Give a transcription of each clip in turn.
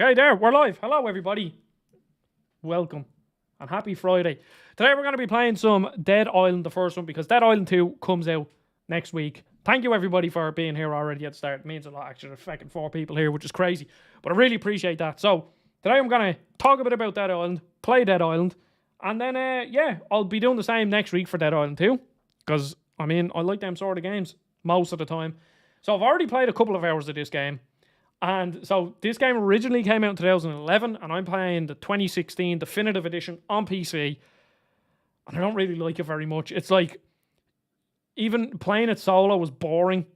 Okay, there, we're live. Hello, everybody. Welcome and happy Friday. Today, we're going to be playing some Dead Island, the first one, because Dead Island 2 comes out next week. Thank you, everybody, for being here already at the start. It means a lot, actually. There's fucking 4 people here, which is crazy. But I really appreciate that. So, today, I'm going to talk a bit about Dead Island, play Dead Island, and then, yeah, I'll be doing the same next week for Dead Island 2, because, I mean, I like them sort of games most of the time. So, I've already played a couple of hours of this game. And so this game originally came out in 2011, and I'm playing the 2016 Definitive Edition on PC. And I don't really like it very much. It's like, even playing it solo was boring.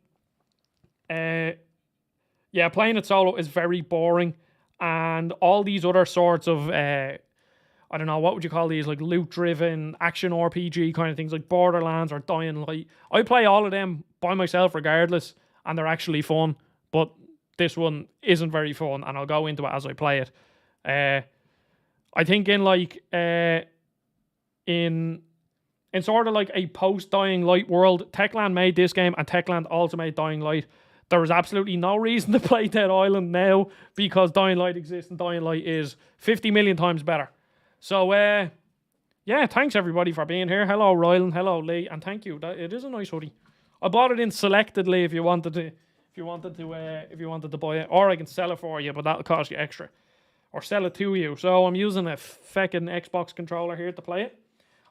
Yeah, playing it solo is very boring. And all these other sorts of, I don't know, what would you call these? Like loot-driven, action RPG kind of things, like Borderlands or Dying Light. I play all of them by myself regardless, and they're actually fun. But this one isn't very fun, and I'll go into it as I play it. I think in like in sort of like a post Dying Light world, Techland made this game, and Techland also made Dying Light. There is absolutely no reason to play Dead Island now because Dying Light exists, and Dying Light is 50 million times better. So yeah, thanks everybody for being here. Hello Rylan, hello Lee, and thank you. It is a nice hoodie. I bought it in selectedly if you wanted to. If you wanted to buy it, or I can sell it for you, but that'll cost you extra, or sell it to you. So I'm using a feckin' Xbox controller here to play it.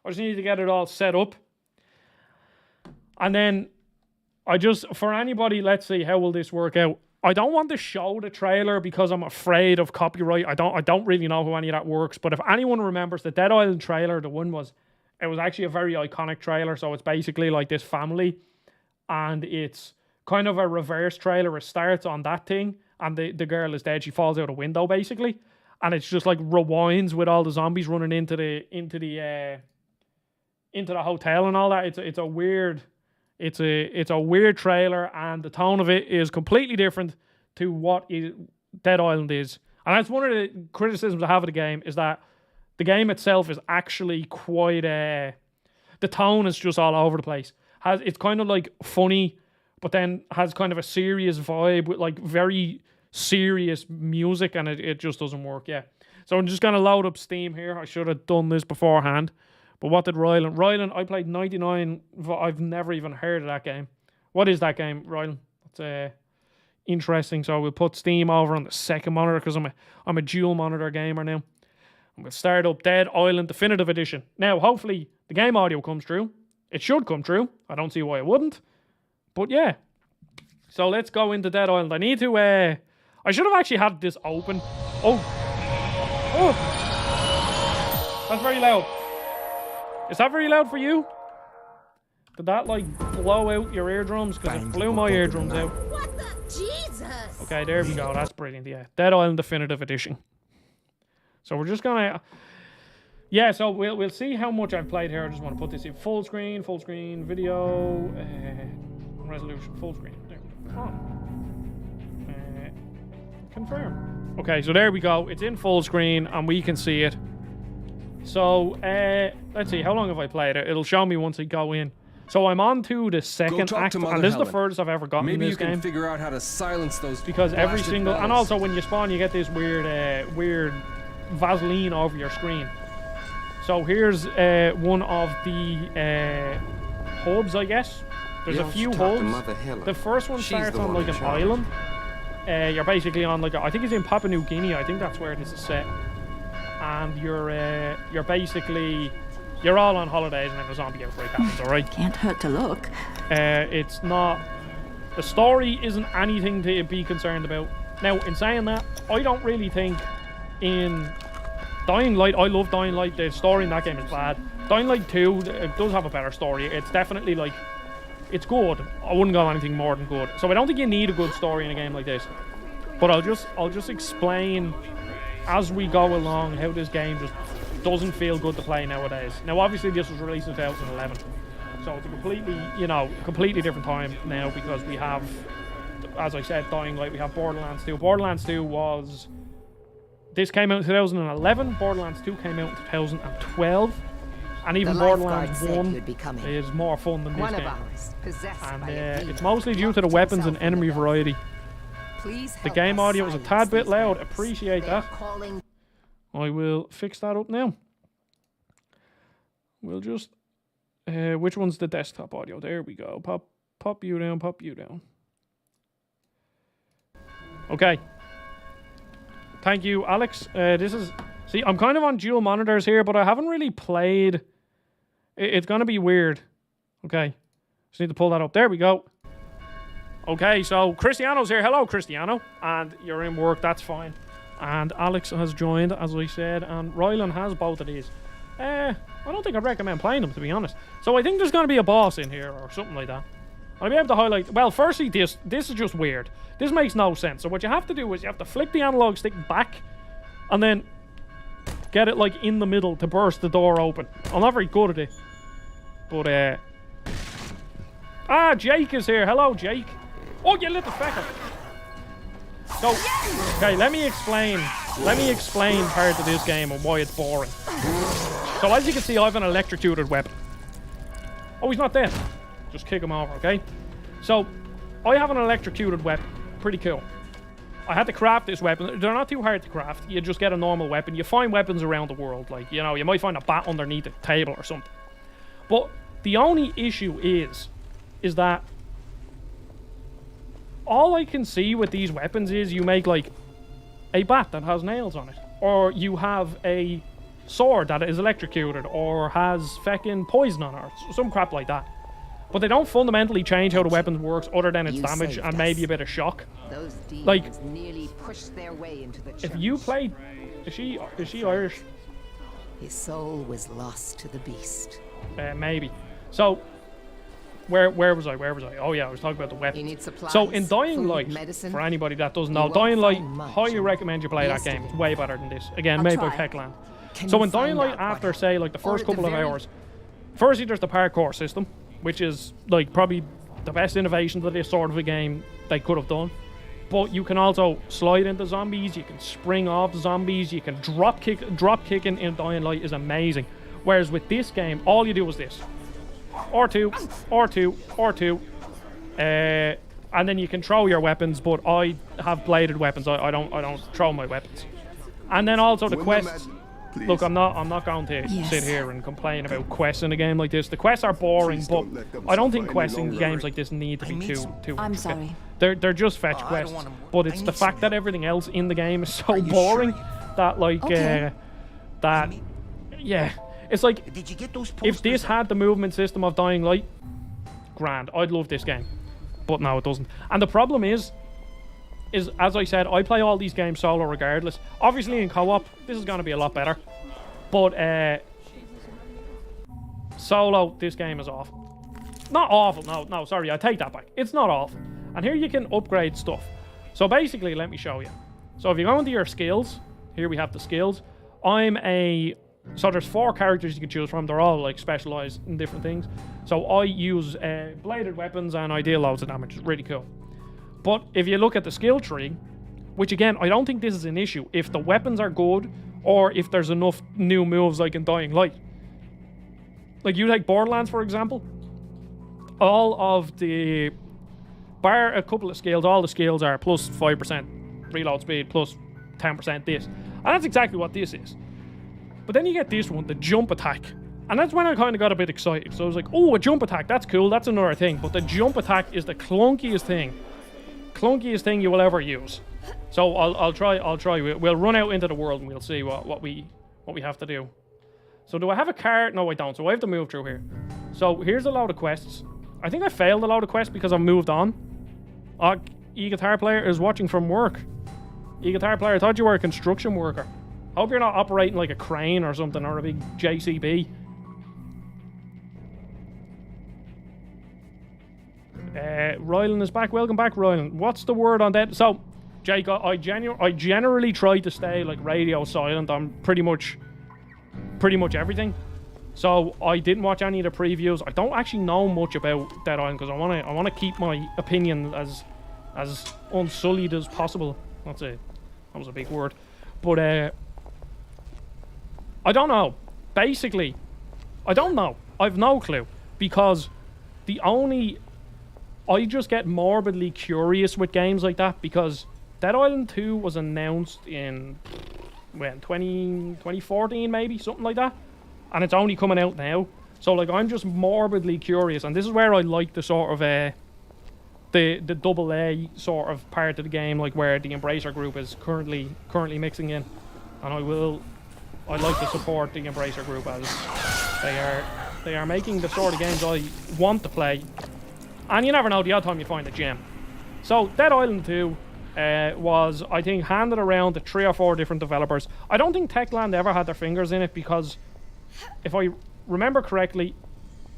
I just need to get it all set up, and then for anybody, let's see how will this work out. I don't want to show the trailer because I'm afraid of copyright. I don't really know how any of that works. But if anyone remembers the Dead Island trailer, it was actually a very iconic trailer. So it's basically like this family, and it's kind of a reverse trailer. It starts on that thing, and the girl is dead. She falls out a window, basically, and it's just like rewinds with all the zombies running into the hotel and all that. It's a weird trailer, and the tone of it is completely different to what Dead Island is. And that's one of the criticisms I have of the game, is that the game itself is actually quite the tone is just all over the place. It's kind of like funny, but then has kind of a serious vibe with like very serious music, and it just doesn't work. Yeah. So I'm just going to load up Steam here. I should have done this beforehand. But what did Rylan? Rylan, I played 99. I've never even heard of that game. What is that game, Rylan? That's interesting. So we'll put Steam over on the second monitor because I'm a dual monitor gamer now. I'm going to start up Dead Island Definitive Edition. Now, hopefully the game audio comes true. It should come true. I don't see why it wouldn't. But yeah, so let's go into Dead Island. I need to, I should have actually had this open. Oh, that's very loud. Is that very loud for you? Did that like blow out your eardrums? Because it blew my eardrums out. What the Jesus? Okay, there we go. That's brilliant. Yeah, Dead Island Definitive Edition. So we're just gonna, yeah. So we'll see how much I've played here. I just want to put this in full screen video. Resolution full screen. There we go. Confirm. Okay, so there we go. It's in full screen and we can see it. So let's see. How long have I played it? It'll show me once I go in. So I'm on to the second act, and this is the furthest I've ever gotten in this game. Maybe you can figure out how to silence those. Because every single, and also when you spawn, you get this weird Vaseline over your screen. So here's one of the hubs, I guess. There's a few hubs. The first one starts on like an island. You're basically on like I think it's in Papua New Guinea. I think that's where this is set. And you're basically all on holidays, and then the zombie outbreak happens. All right. Can't hurt to look. It's not. The story isn't anything to be concerned about. Now, in saying that, I don't really think in Dying Light. I love Dying Light. The story in that game is bad. Dying Light 2 it does have a better story. It's definitely like. It's good. I wouldn't go anything more than good. So I don't think you need a good story in a game like this. But I'll just explain as we go along how this game just doesn't feel good to play nowadays. Now obviously this was released in 2011. So it's a completely different time now because we have, as I said, Dying Light, we have Borderlands 2. Borderlands 2 this came out in 2011. Borderlands 2 came out in 2012. And even Borderlands 1 is more fun than this game. And it's mostly due to the weapons and enemy variety. Please The help game us audio was a silence tad bit these loud. babes. Appreciate They're that. calling. I will fix that up now. We'll just... which one's the desktop audio? There we go. Pop you down, pop you down. Okay. Thank you, Alex. This is... See, I'm kind of on dual monitors here, but I haven't really played... It's going to be weird. Okay. Just need to pull that up. There we go. Okay, so Cristiano's here. Hello, Cristiano. And you're in work. That's fine. And Alex has joined, as I said. And Rylan has both of these. I don't think I'd recommend playing them, to be honest. So I think there's going to be a boss in here or something like that. I'll be able to highlight... Well, firstly, this is just weird. This makes no sense. So what you have to do is you have to flick the analog stick back and then get it, like, in the middle to burst the door open. I'm not very good at it. But, Jake is here. Hello, Jake. Oh, you little fecker. So, okay, let me explain part of this game and why it's boring. So, as you can see, I have an electrocuted weapon. Oh, he's not dead. Just kick him over, okay? So, I have an electrocuted weapon. Pretty cool. I had to craft this weapon. They're not too hard to craft. You just get a normal weapon. You find weapons around the world. Like, you know, you might find a bat underneath a table or something. But the only issue is that all I can see with these weapons is you make, like, a bat that has nails on it. Or you have a sword that is electrocuted or has feckin' poison on it or some crap like that. But they don't fundamentally change how the weapon works other than its damage and maybe a bit of shock. Those demons Like, nearly pushed their way into the church. if you played... Is she Irish? His soul was lost to the beast. Maybe. So, where was I? Oh yeah, I was talking about the You weapons. need supplies, So in Dying food, Light, medicine. for anybody that doesn't You know, won't Dying Light, find much highly in recommend you play that game. It's yesterday. way better than this. Again, I'll made by try. Techland. Can So you in Dying find Light, out what after say like the or first at the couple of very- hours, firstly there's the parkour system, which is like probably the best innovation to this sort of a game they could have done. But you can also slide into zombies, you can spring off zombies, you can drop kicking in Dying Light is amazing. Whereas with this game, all you do is this. R2, R2, R2. And then you can throw your weapons, but I have bladed weapons. I don't throw my weapons. And then also the quests. Look, I'm not going to sit here and complain about quests in a game like this. The quests are boring, but I don't think quests in games like this need to be too. I'm sorry. They're just fetch quests, but it's the fact that everything else in the game is so boring that like that yeah, it's like Did you get those if this had the movement system of Dying Light, grand, I'd love this game. But no, it doesn't. And the problem is as I said, I play all these games solo regardless. Obviously in co-op, this is going to be a lot better. But solo, this game is awful. Not awful, no, sorry, I take that back. It's not awful. And here you can upgrade stuff. So basically, let me show you. So if you go into your skills, here we have the skills. So there's 4 characters you can choose from. They're all like specialized in different things. So I use bladed weapons and I deal loads of damage. It's really cool. But if you look at the skill tree, which again, I don't think this is an issue. If the weapons are good or if there's enough new moves like in Dying Light. Like you take Borderlands, for example. All of the... Bar a couple of skills, all the skills are plus 5% reload speed, plus 10% this. And that's exactly what this is. But then you get this one, the jump attack. And that's when I kind of got a bit excited. So I was like, oh, a jump attack, that's cool, that's another thing. But the jump attack is the clunkiest thing you will ever use. So I'll try. We'll run out into the world and we'll see what we have to do. So do I have a car? No, I don't. So I have to move through here. So here's a load of quests. I think I failed a load of quests because I moved on. E-guitar player is watching from work. E-guitar player, I thought you were a construction worker. Hope you're not operating like a crane or something or a big JCB. Rylan is back. Welcome back, Rylan. What's the word on that? So, Jake, I generally try to stay like radio silent on pretty much everything. So I didn't watch any of the previews. I don't actually know much about Dead Island because I want to keep my opinion as unsullied as possible. That was a big word, but I don't know. Basically, I don't know. I've no clue because I just get morbidly curious with games like that because Dead Island 2 was announced in, when, 2014 maybe, something like that. And it's only coming out now. So, like, I'm just morbidly curious. And this is where I like the sort of, the double A sort of part of the game, like where the Embracer group is currently mixing in. And I'd like to support the Embracer group as they are making the sort of games I want to play. And you never know, the odd time you find a gem. So, Dead Island 2 was, I think, handed around to 3 or 4 different developers. I don't think Techland ever had their fingers in it because, if I remember correctly,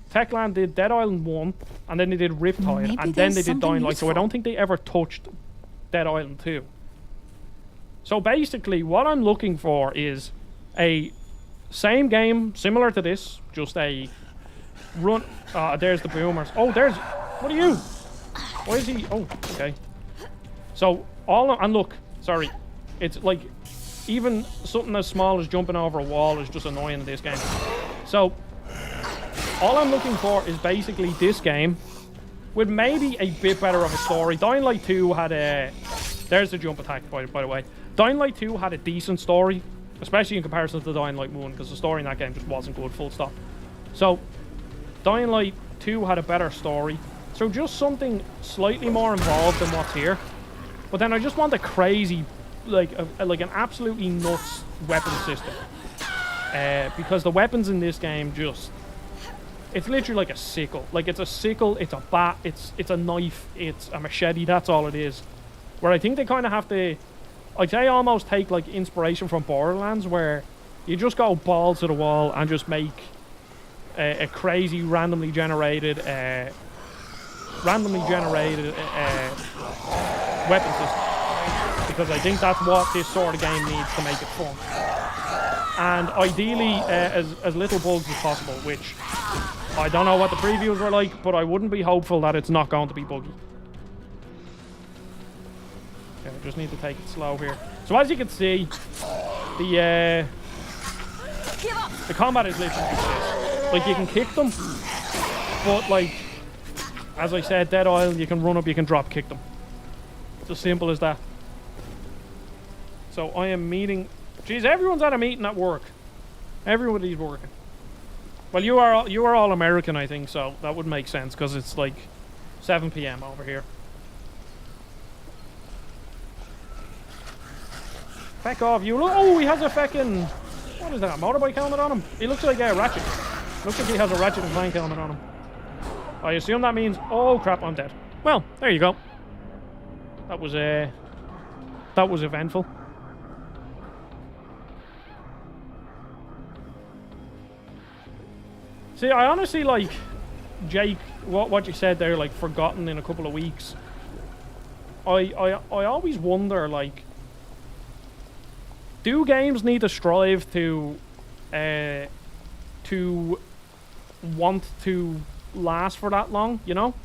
Techland did Dead Island 1, and then they did Riptide, and then they did Dying Light, so I don't think they ever touched Dead Island 2. So basically, what I'm looking for is a same game, similar to this, just a run... there's the boomers. Oh, there's... What are you? Why is he... Oh, okay. So, and look, sorry. It's like, even something as small as jumping over a wall is just annoying in this game. So, all I'm looking for is basically this game with maybe a bit better of a story. Dying Light 2 had a... There's the jump attack, by the way. Dying Light 2 had a decent story, especially in comparison to Dying Light 1, because the story in that game just wasn't good, full stop. So, Dying Light 2 had a better story. So just something slightly more involved than what's here. But then I just want a crazy, like an absolutely nuts weapon system. Because the weapons in this game just... It's literally like a sickle. Like, it's a sickle, it's a bat, it's a knife, it's a machete, that's all it is. Where I think they kind of have to... I'd say almost take, like, inspiration from Borderlands, where you just go balls to the wall and just make a crazy randomly generated weapon system. Because I think that's what this sort of game needs to make it fun. And ideally, as little bugs as possible, which I don't know what the previews were like, but I wouldn't be hopeful that it's not going to be buggy. Okay, I just need to take it slow here. So as you can see, the combat is literally this. Like, you can kick them, but like, as I said, Dead Island, you can run up, you can drop kick them. It's as simple as that. So I am meeting... Jeez, everyone's at a meeting at work. Everybody's working. Well, you are all American, I think, so that would make sense, because it's like 7 PM over here. Feck off, you. Oh, he has a feckin'... What is that, a motorbike helmet on him? He looks like a Ratchet. Looks like he has a Ratchet and Clank helmet on him. I assume that means... Oh, crap, I'm dead. Well, there you go. That was eventful. See, I honestly, like, Jake, what you said there, like, forgotten in a couple of weeks. I always wonder, like, do games need to strive to want to last for that long, you know?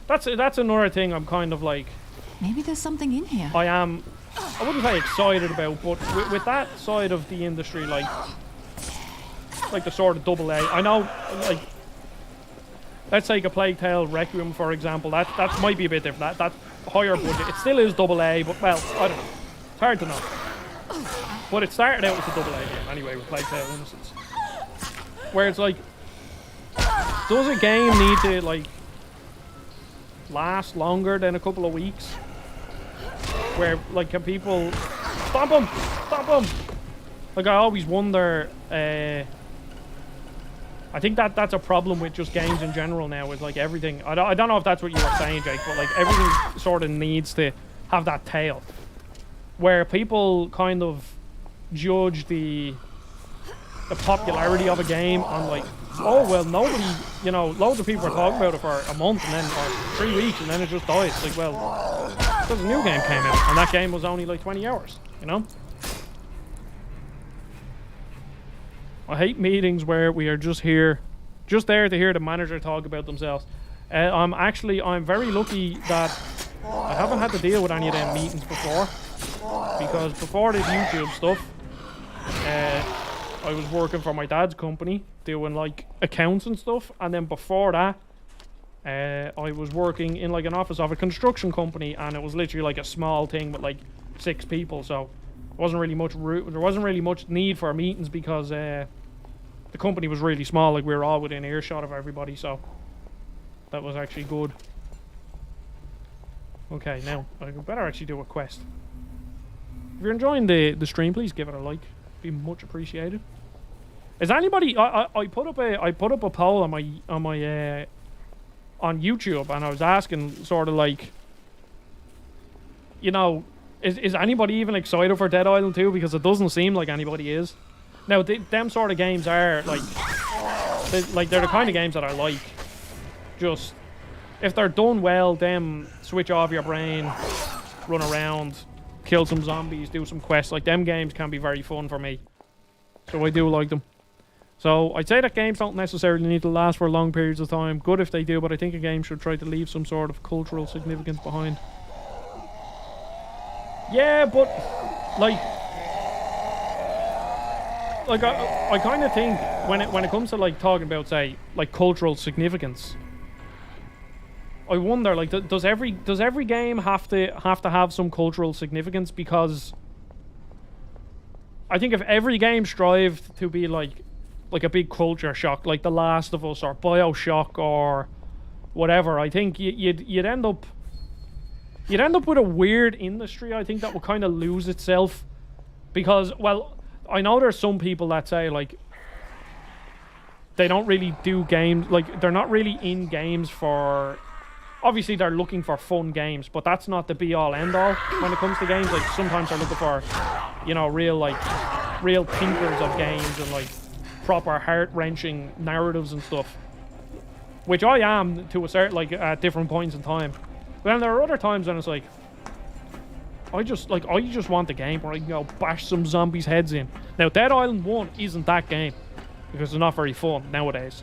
That's another thing I'm kind of like... Maybe there's something in here. I wouldn't say excited about, but with that side of the industry, like the sort of double A. I know, like, let's take a Plague Tale Requiem, for example. That might be a bit different. That's higher budget. It still is double A, but, well, I don't know. It's hard to know. But it started out as a double A game, anyway, with Plague Tale Innocence. Where it's like, does a game need to, like, last longer than a couple of weeks? Where, like, can people... Stomp him! Stomp him! Like, I always wonder... I think that's a problem with just games in general now, with, like, everything... I don't know if that's what you were saying, Jake, but, like, everything sort of needs to have that tail. Where people kind of judge the popularity of a game on, like, oh, well, nobody, you know, loads of people are talking about it for a month and then, or 3 weeks, and then it just dies. It's like, well, because a new game came out, and that game was only like 20 hours, you know? I hate meetings where we are just there to hear the manager talk about themselves. I'm very lucky that I haven't had to deal with any of them meetings before, because before this YouTube stuff, I was working for my dad's company doing like accounts and stuff, and then before that I was working in like an office of a construction company, and it was literally like a small thing with like 6 people, so there wasn't really much need for meetings because the company was really small. Like we were all within earshot of everybody, so that was actually good. Okay, now I better actually do a quest. If you're enjoying the stream, please give it a like. Be much appreciated. Is anybody? I put up a poll on my on YouTube, and I was asking sort of like, you know, is anybody even excited for Dead Island 2? Because it doesn't seem like anybody is. Now, them sort of games are like they're the kind of games that I like. Just if they're done well, them switch off your brain, run around, kill some zombies, do some quests. Like them games can be very fun for me, so I do like them. So I'd say that games don't necessarily need to last for long periods of time. Good if they do, but I think a game should try to leave some sort of cultural significance behind. Yeah, but like I kind of think when it comes to like talking about, say, like cultural significance, I wonder, like, does every game have to have some cultural significance? Because I think if every game strived to be like a big culture shock, like The Last of Us or BioShock or whatever, I think you'd end up with a weird industry. I think that would kind of lose itself, because, well, I know there's some people that say like they don't really do games, like they're not really in games for, obviously they're looking for fun games, but that's not the be all end all when it comes to games. Like sometimes they're looking for, you know, real thinkers of games and like proper heart-wrenching narratives and stuff, which I am to a certain, like, at different points in time. But then there are other times when it's like I just want the game where I can go bash some zombies' heads in. Now, Dead Island 1 isn't that game because it's not very fun nowadays.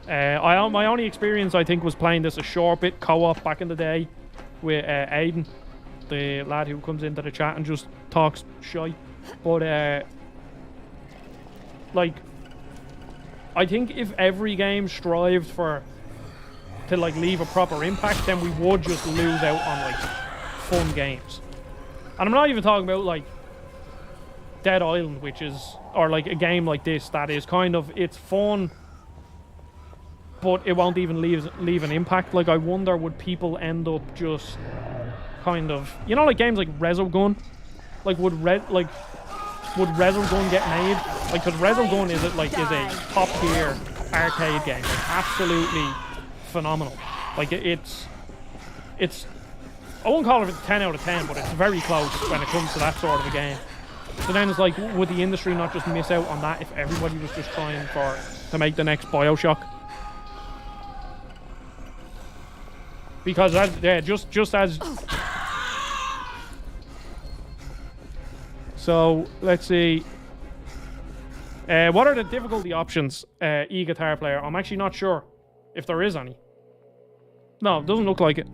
My only experience, I think, was playing this a short bit co-op back in the day with Aiden, the lad who comes into the chat and just talks shite. But like, I think if every game strived to like leave a proper impact, then we would just lose out on like fun games. And I'm not even talking about like Dead Island, which is, or like a game like this that is kind of, it's fun, but it won't even leave an impact. Like, I wonder, would people end up just kind of, you know, like games like Resogun? Like, would Resogun get made? Like, because Resogun is a top tier arcade game, like, absolutely phenomenal. Like, it's I won't call it a 10 out of 10, but it's very close when it comes to that sort of a game. So then it's like, would the industry not just miss out on that if everybody was just trying to make the next BioShock? Because just as so, let's see. What are the difficulty options, e-guitar player? I'm actually not sure if there is any. No, it doesn't look like it.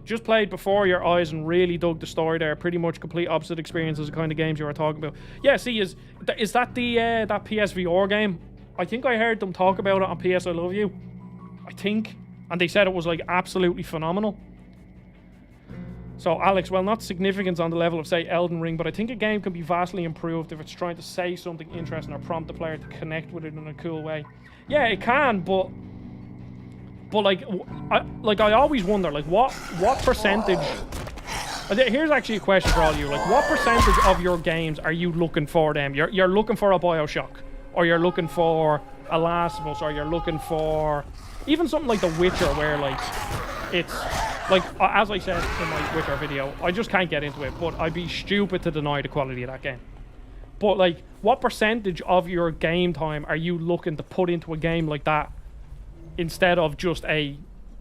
Just played Before Your Eyes and really dug the story there. Pretty much complete opposite experience as the kind of games you were talking about. Yeah, see, is that the that PSVR game? I think I heard them talk about it on PS I Love You, I think, and they said it was like absolutely phenomenal. So Alex, well, not significance on the level of, say, Elden Ring, but I think a game can be vastly improved if it's trying to say something interesting or prompt the player to connect with it in a cool way. Yeah, it can, but like I always wonder, like, what percentage. Here's actually a question for all of you. Like, what percentage of your games are you looking for them? You're looking for a BioShock, or you're looking for a Last of Us, or you're looking for even something like The Witcher, where like it's like, as I said in my Witcher video, I just can't get into it, but I'd be stupid to deny the quality of that game. But like, what percentage of your game time are you looking to put into a game like that, instead of just a,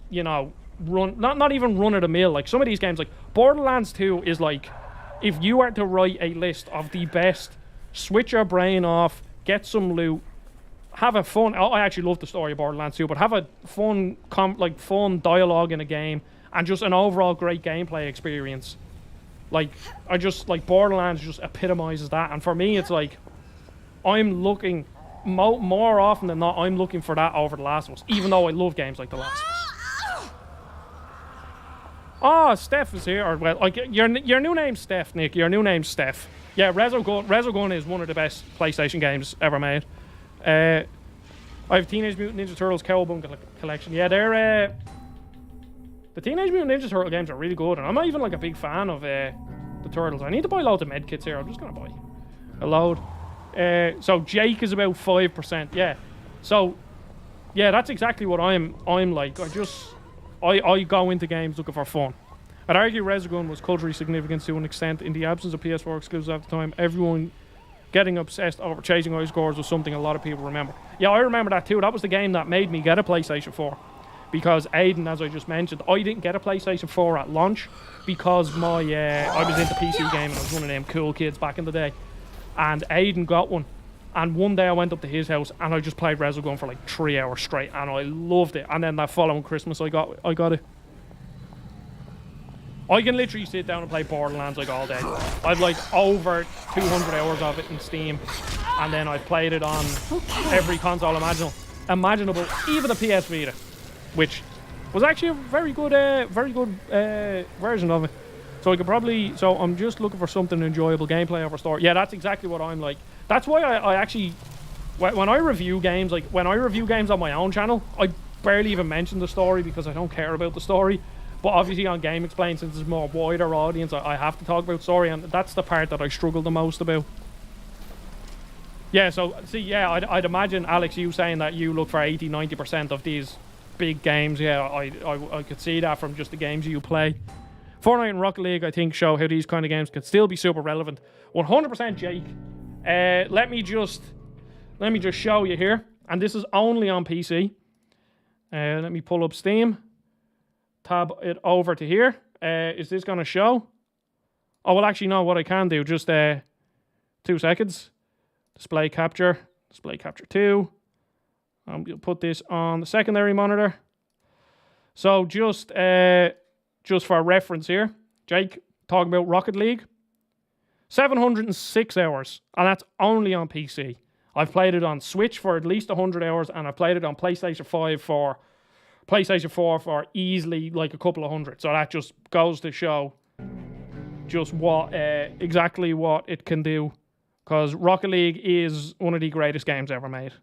you know, not even run of the mill? Like, some of these games, like Borderlands 2 is like, if you were to write a list of the best, switch your brain off, get some loot, have a fun, I actually love the story of Borderlands 2, but have a fun dialogue in a game, and just an overall great gameplay experience. Like, Borderlands just epitomizes that. And for me, it's like, I'm looking more often than not, I'm looking for that over The Last of Us, even though I love games like The Last of Us. Oh, Steph is here. Or, well, like, your new name's Steph, Nick. Your new name's Steph. Yeah, Resogun is one of the best PlayStation games ever made. I have Teenage Mutant Ninja Turtles Cowabunga collection. Yeah, they're... the Teenage Mutant Ninja Turtle games are really good, and I'm not even like a big fan of the Turtles. I need to buy loads of medkits here. I'm just going to buy a load. So Jake is about 5%. Yeah. So, yeah, that's exactly what I'm like. I go into games looking for fun. I'd argue Resogun was culturally significant to an extent in the absence of PS4 exclusives at the time. Everyone getting obsessed over chasing high scores was something a lot of people remember. Yeah, I remember that too. That was the game that made me get a PlayStation 4. Because Aiden, as I just mentioned, I didn't get a PlayStation 4 at launch because I was into PC gaming. I was one of them cool kids back in the day. And Aiden got one. And one day I went up to his house and I just played Resogun for like 3 hours straight, and I loved it. And then that following Christmas I got it. I can literally sit down and play Borderlands like all day. I've like over 200 hours of it in Steam, and then I've played it on every console imaginable, even the PS Vita, which was actually a very good version of it. So I could probably, so I'm just looking for something enjoyable gameplay over story. Yeah, that's exactly what I'm like. That's why I actually, when I review games, like when I review games on my own channel, I barely even mention the story because I don't care about the story. But obviously on Game Explain, since it's a more wider audience, I have to talk about story, and that's the part that I struggle the most about. Yeah, so, see, yeah, I'd imagine, Alex, you saying that you look for 80-90% of these big games. Yeah, I could see that from just the games you play. Fortnite and Rocket League, I think, show how these kind of games could still be super relevant. 100% Jake. Let me just show you here. And this is only on PC. Let me pull up Steam. Tab it over to here. Is this going to show? Oh, well, actually, no, what I can do, just 2 seconds. Display capture 2. You'll put this on the secondary monitor. So just for reference here, Jake, talking about Rocket League. 706 hours, and that's only on PC. I've played it on Switch for at least 100 hours, and I've played it on PlayStation 4 for easily like a couple of hundred. So that just goes to show just what exactly what it can do, because Rocket League is one of the greatest games ever made.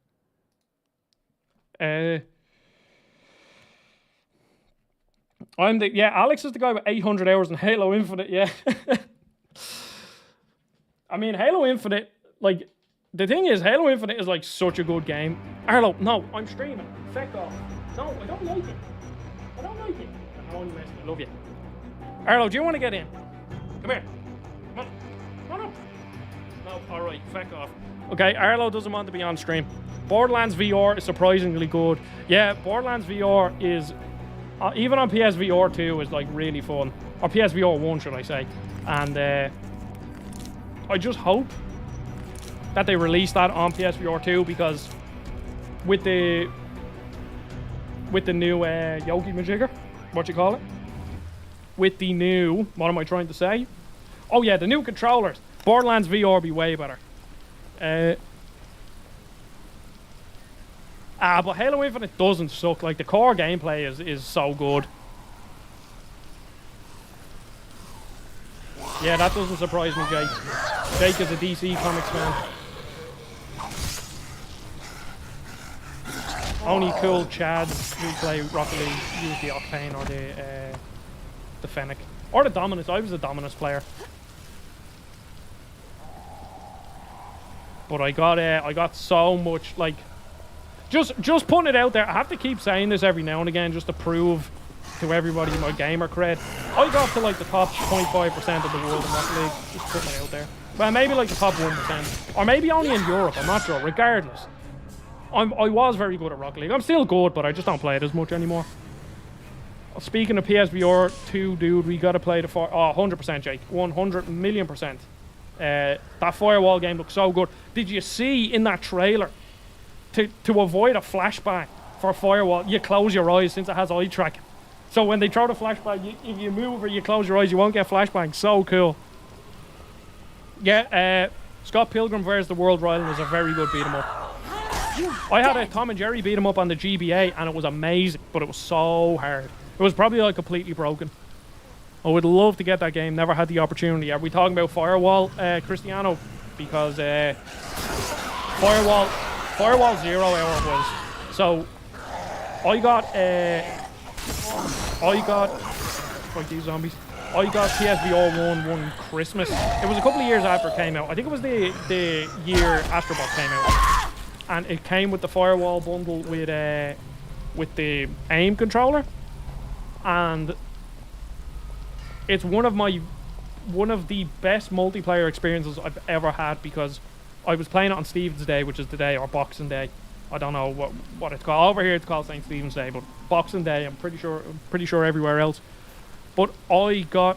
Alex is the guy with 800 hours in Halo Infinite. Yeah. I mean, Halo Infinite, like, the thing is, Halo Infinite is like such a good game. Arlo, no, I'm streaming. Feck off. No, I don't like it. I only messing. I love you. Arlo, do you want to get in? Come here. Come on. No, alright, feck off. Okay, Arlo doesn't want to be on stream. Borderlands VR is surprisingly good. Yeah, Borderlands VR is, even on PSVR 2, is like really fun. Or PSVR 1, should I say. And I just hope that they release that on PSVR 2, because with the new Yogi Majigger, what you call it? With the new, what am I trying to say? Oh yeah, the new controllers. Borderlands VR be way better. But Halo Infinite doesn't suck. Like, the core gameplay is so good. Yeah, that doesn't surprise me, Jake. Jake is a DC Comics fan. Only cool Chads who play Rocket League use the Octane or the Fennec. Or the Dominus. I was a Dominus player. But I got so much, like, just putting it out there. I have to keep saying this every now and again just to prove to everybody my gamer cred. I got to like the top 0.5% of the world in Rocket League. Just putting it out there. Well, maybe like the top 1%. Or maybe only in Europe, I'm not sure. Regardless, I was very good at Rocket League. I'm still good, but I just don't play it as much anymore. Speaking of PSVR 2, dude, we gotta play the 100% Jake. 100 million %. That Firewall game looks so good. Did you see in that trailer, to avoid a flashbang for Firewall, you close your eyes since it has eye tracking. So when they throw the flashbang, if you move or you close your eyes, you won't get flashbang. So cool. Yeah, Scott Pilgrim vs. the World Ryland is a very good beat 'em up. I had a Tom and Jerry beat 'em up on the GBA, and it was amazing, but it was so hard. It was probably like completely broken. I would love to get that game. Never had the opportunity. Are we talking about Firewall, Cristiano? Because Firewall 0 Hour was. So I got like these zombies. I got PSVR 1 Christmas. It was a couple of years after it came out. I think it was the year Astrobot came out, and it came with the Firewall bundle with the aim controller, and it's one of the best multiplayer experiences I've ever had, because I was playing it on Stephen's Day, which is today, or Boxing Day. I don't know what it's called. Over here it's called St. Stephen's Day, but Boxing Day, I'm pretty sure everywhere else. But I got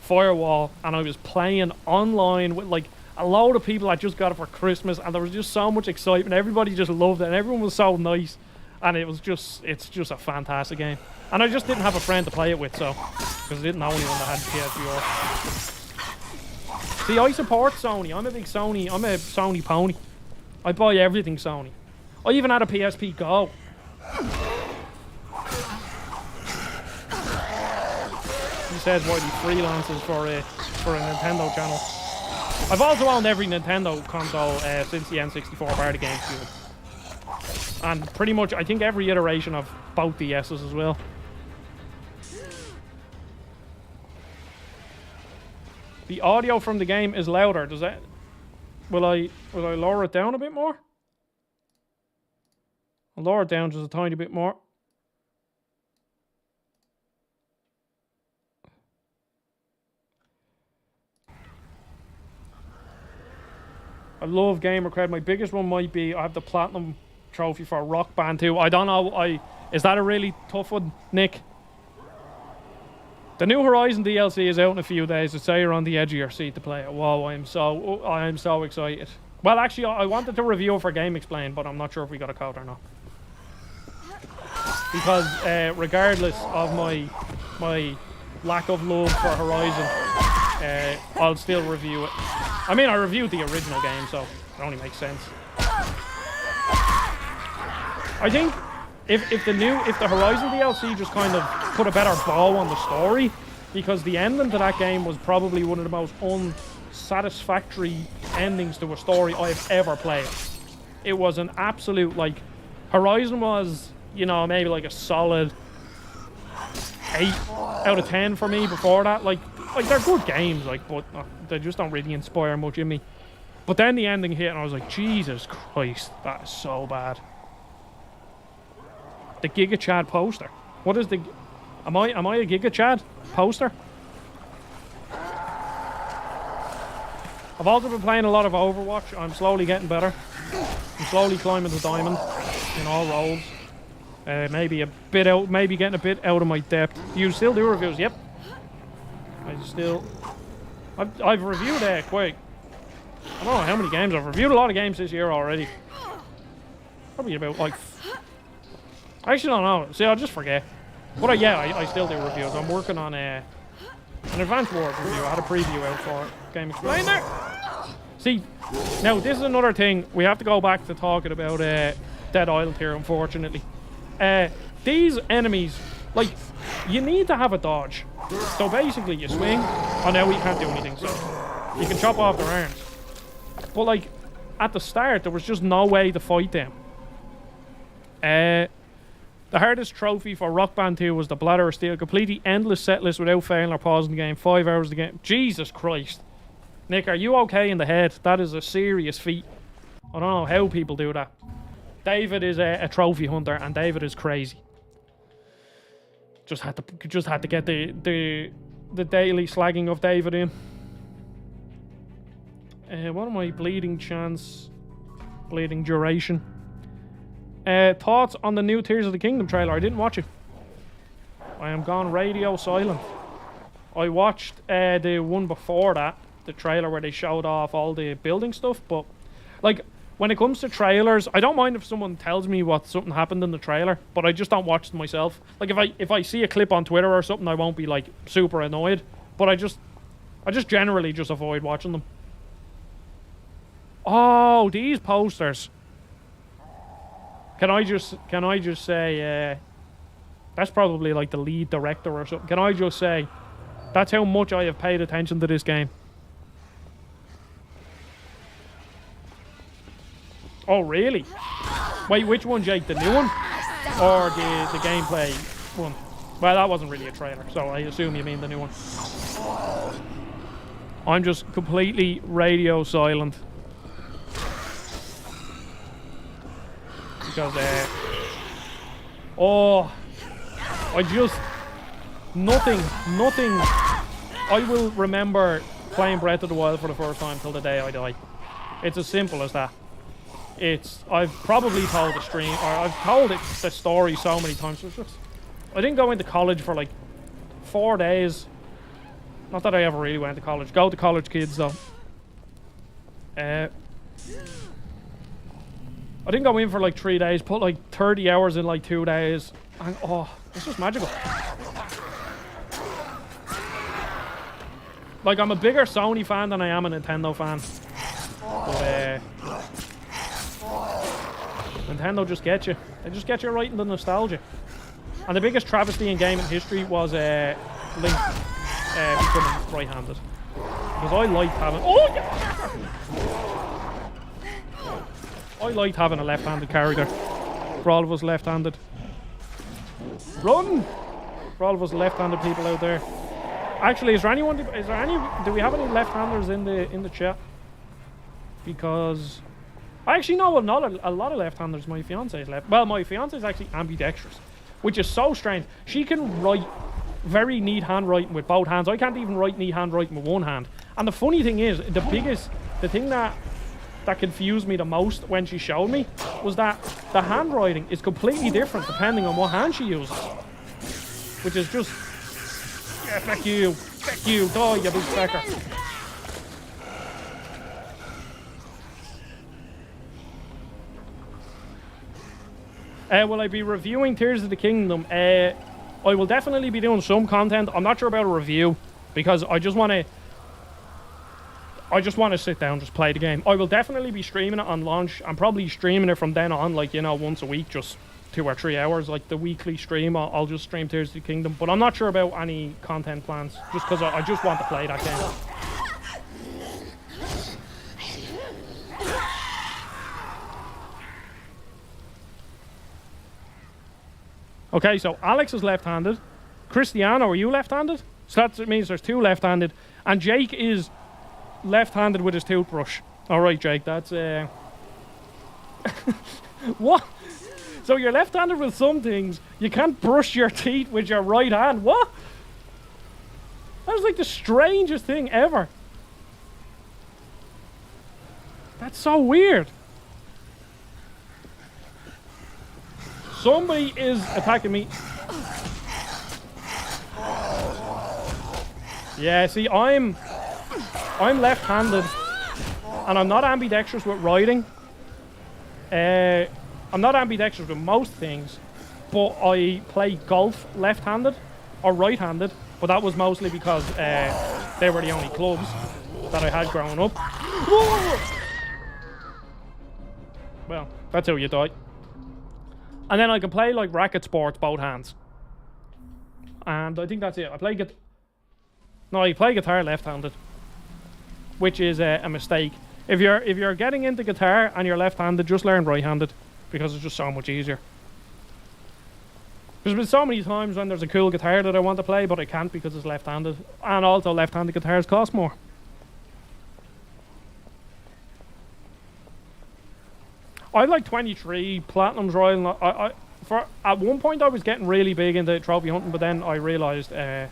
Firewall, and I was playing online with like a load of people that just got it for Christmas, and there was just so much excitement. Everybody just loved it, and everyone was so nice, and it's just a fantastic game. And I just didn't have a friend to play it with, so because I didn't know anyone that had PSVR. See, I support Sony. I'm a Sony pony. I buy everything Sony. I even had a PSP Go. He says why he freelances for a Nintendo channel. I've also owned every Nintendo console since the N64 bar the GameCube. And pretty much, I think every iteration of both DS's as well. The audio from the game is louder. Does that... Will I lower it down a bit more? I'll lower it down just a tiny bit more. I love gamer cred. My biggest one might be I have the platinum trophy for Rock Band 2. I don't know. Is that a really tough one, Nick? The new Horizon DLC is out in a few days. So say you're on the edge of your seat to play it. Whoa, I am so excited. Well, actually, I wanted to review it for Game Explain, but I'm not sure if we got a code or not. Because regardless of my lack of love for Horizon, I'll still review it. I mean, I reviewed the original game, so it only makes sense. I think if the Horizon DLC just kind of put a better bow on the story, because the ending to that game was probably one of the most unsatisfactory endings to a story I've ever played. It was an absolute, like, Horizon was, you know, maybe like a solid 8 out of 10 for me before that. Like they're good games, like, but they just don't really inspire much in me. But then the ending hit, and I was like, Jesus Christ, that is so bad. The Giga Chad poster. What is the... Am I a Giga Chad poster? I've also been playing a lot of Overwatch. I'm slowly getting better. I'm slowly climbing the diamond in all roles. Maybe getting a bit out of my depth. Do you still do reviews? Yep. I've reviewed quite... I don't know how many games. I've reviewed a lot of games this year already. Probably about like... I actually don't know. See, I'll just forget. But I still do reviews. I'm working on an Advanced Wars review. I had a preview out for Game Explain there. See, now this is another thing. We have to go back to talking about Dead Island here, unfortunately. These enemies, like, you need to have a dodge. So basically you swing. Oh, now we can't do anything, so you can chop off their arms. But like, at the start, there was just no way to fight them. The hardest trophy for Rock Band 2 was the Bladder of Steel. Completely endless set list without failing or pausing the game. 5 hours the game. Jesus Christ. Nick, are you okay in the head? That is a serious feat. I don't know how people do that. David is a trophy hunter, and David is crazy. Just had to get the daily slagging of David in. What am I? Bleeding chance, bleeding duration. Thoughts on the new Tears of the Kingdom trailer? I didn't watch it. I am gone radio silent. I watched the one before that, the trailer where they showed off all the building stuff, but like, when it comes to trailers, I don't mind if someone tells me what something happened in the trailer, but I just don't watch them myself. Like, if I see a clip on Twitter or something, I won't be like super annoyed, but I just generally just avoid watching them. Oh, these posters. Can I just say, that's probably like the lead director or something. Can I just say, that's how much I have paid attention to this game. Oh, really? Wait, which one, Jake? The new one? Or the gameplay one? Well, that wasn't really a trailer, so I assume you mean the new one. I'm just completely radio silent. Because, oh, I just, nothing, I will remember playing Breath of the Wild for the first time till the day I die. It's as simple as that. I've probably told the stream, or I've told the story so many times. It's just, I didn't go into college for like 4 days. Not that I ever really went to college. Go to college, kids, though. I didn't go in for like 3 days, put like 30 hours in like 2 days. And oh, it's just magical. Like, I'm a bigger Sony fan than I am a Nintendo fan. But, Nintendo just get you. They just get you right in the nostalgia. And the biggest travesty in gaming history was Link becoming right-handed. Because I liked having... Oh, yeah! I liked having a left-handed character. For all of us left-handed. Run! For all of us left-handed people out there. Actually, do we have any left-handers in the chat? Because I actually know not a lot of left-handers. My fiance is left. Well, my fiance is actually ambidextrous, which is so strange. She can write very neat handwriting with both hands. I can't even write neat handwriting with one hand. And the funny thing is, the thing that confused me the most when she showed me was that the handwriting is completely different depending on what hand she uses, which is just, yeah, fuck you, die, you big fecker. Will I be reviewing Tears of the Kingdom? I will definitely be doing some content. I'm not sure about a review because I just want to sit down, just play the game. I will definitely be streaming it on launch. I'm probably streaming it from then on, like, you know, once a week, just 2 or 3 hours, like the weekly stream. I'll just stream Tears of the Kingdom, but I'm not sure about any content plans, just because I just want to play that game. Okay, so Alex is left-handed. Cristiano, are you left-handed? So that means there's 2 left-handed. And Jake is left-handed with his toothbrush. Alright, Jake, that's... What? So you're left-handed with some things. You can't brush your teeth with your right hand. What? That was like the strangest thing ever. That's so weird. Somebody is attacking me. Yeah, see, I'm left-handed, and I'm not ambidextrous with writing. I'm not ambidextrous with most things, but I play golf left-handed or right-handed. But that was mostly because they were the only clubs that I had growing up. Whoa! Well, that's how you die. And then I can play like racket sports both hands. And I think that's it. I play guitar left-handed, which is a mistake. If you're getting into guitar and you're left-handed, just learn right-handed because it's just so much easier. There's been so many times when there's a cool guitar that I want to play, but I can't because it's left-handed. And also left-handed guitars cost more. I like 23 Platinum's Royal. At one point I was getting really big into trophy hunting, but then I realised that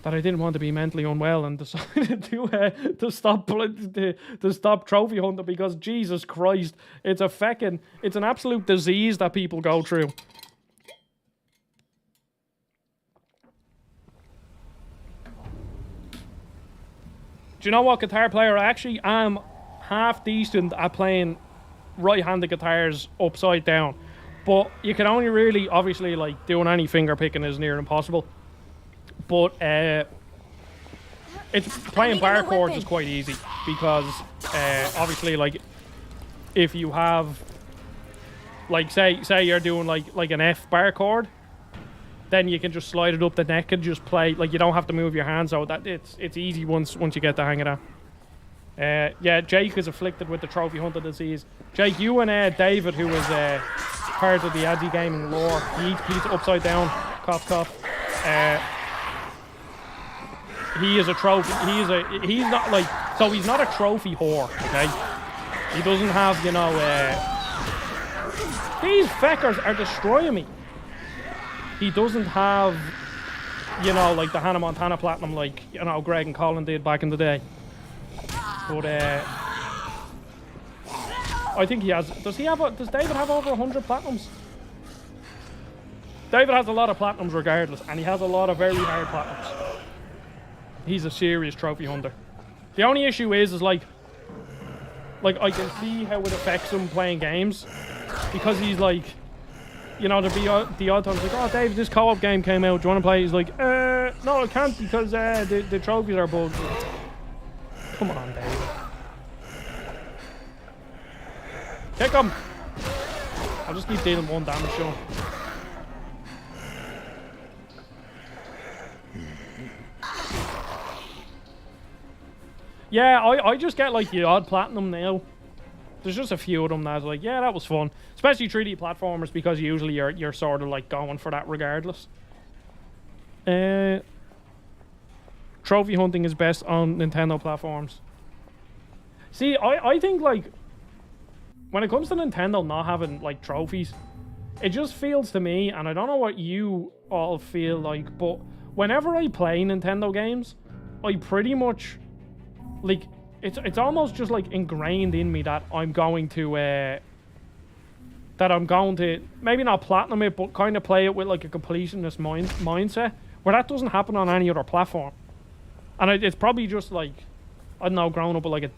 I didn't want to be mentally unwell and decided to stop trophy hunting because Jesus Christ, it's an absolute disease that people go through. Do you know what guitar player I actually am? Half decent at playing right-handed guitars upside down, but you can only really, obviously, like doing any finger picking is near impossible. But it's playing parkour is quite easy because obviously, like, if you have, like, say you're doing like an F bar chord, then you can just slide it up the neck and just play. Like, you don't have to move your hands, so that it's easy once you get the hang of that. Yeah, Jake is afflicted with the trophy hunter disease. Jake, you and David, who is part of the Adzi Gaming lore, he eats pizza upside down. Cough, cough. He is a trophy. He's not like, so he's not a trophy whore, okay? He doesn't have, you know, these feckers are destroying me. He doesn't have, you know, like the Hannah Montana Platinum like, you know, Greg and Colin did back in the day. But, I think he has, does David have over 100 Platinums? David has a lot of Platinums regardless, and he has a lot of very hard Platinums. He's a serious trophy hunter. The only issue is like I can see how it affects him playing games, because he's like, you know, there'd be the odd times like, oh Dave, this co-op game came out, do you want to play? He's like, no I can't because the trophies are bugged. Come on, Dave. Kick him! I'll just keep dealing 1 damage to him. Yeah, I just get like the odd platinum now. There's just a few of them that's like, yeah, that was fun. Especially 3D platformers, because usually you're sort of like going for that regardless. Trophy hunting is best on Nintendo platforms. See, I think like when it comes to Nintendo not having like trophies, it just feels to me, and I don't know what you all feel like, but whenever I play Nintendo games, I pretty much like it's almost just like ingrained in me that I'm going to maybe not platinum it, but kind of play it with like a completionist mindset, where that doesn't happen on any other platform. And it's probably just like, I don't know, growing up with like a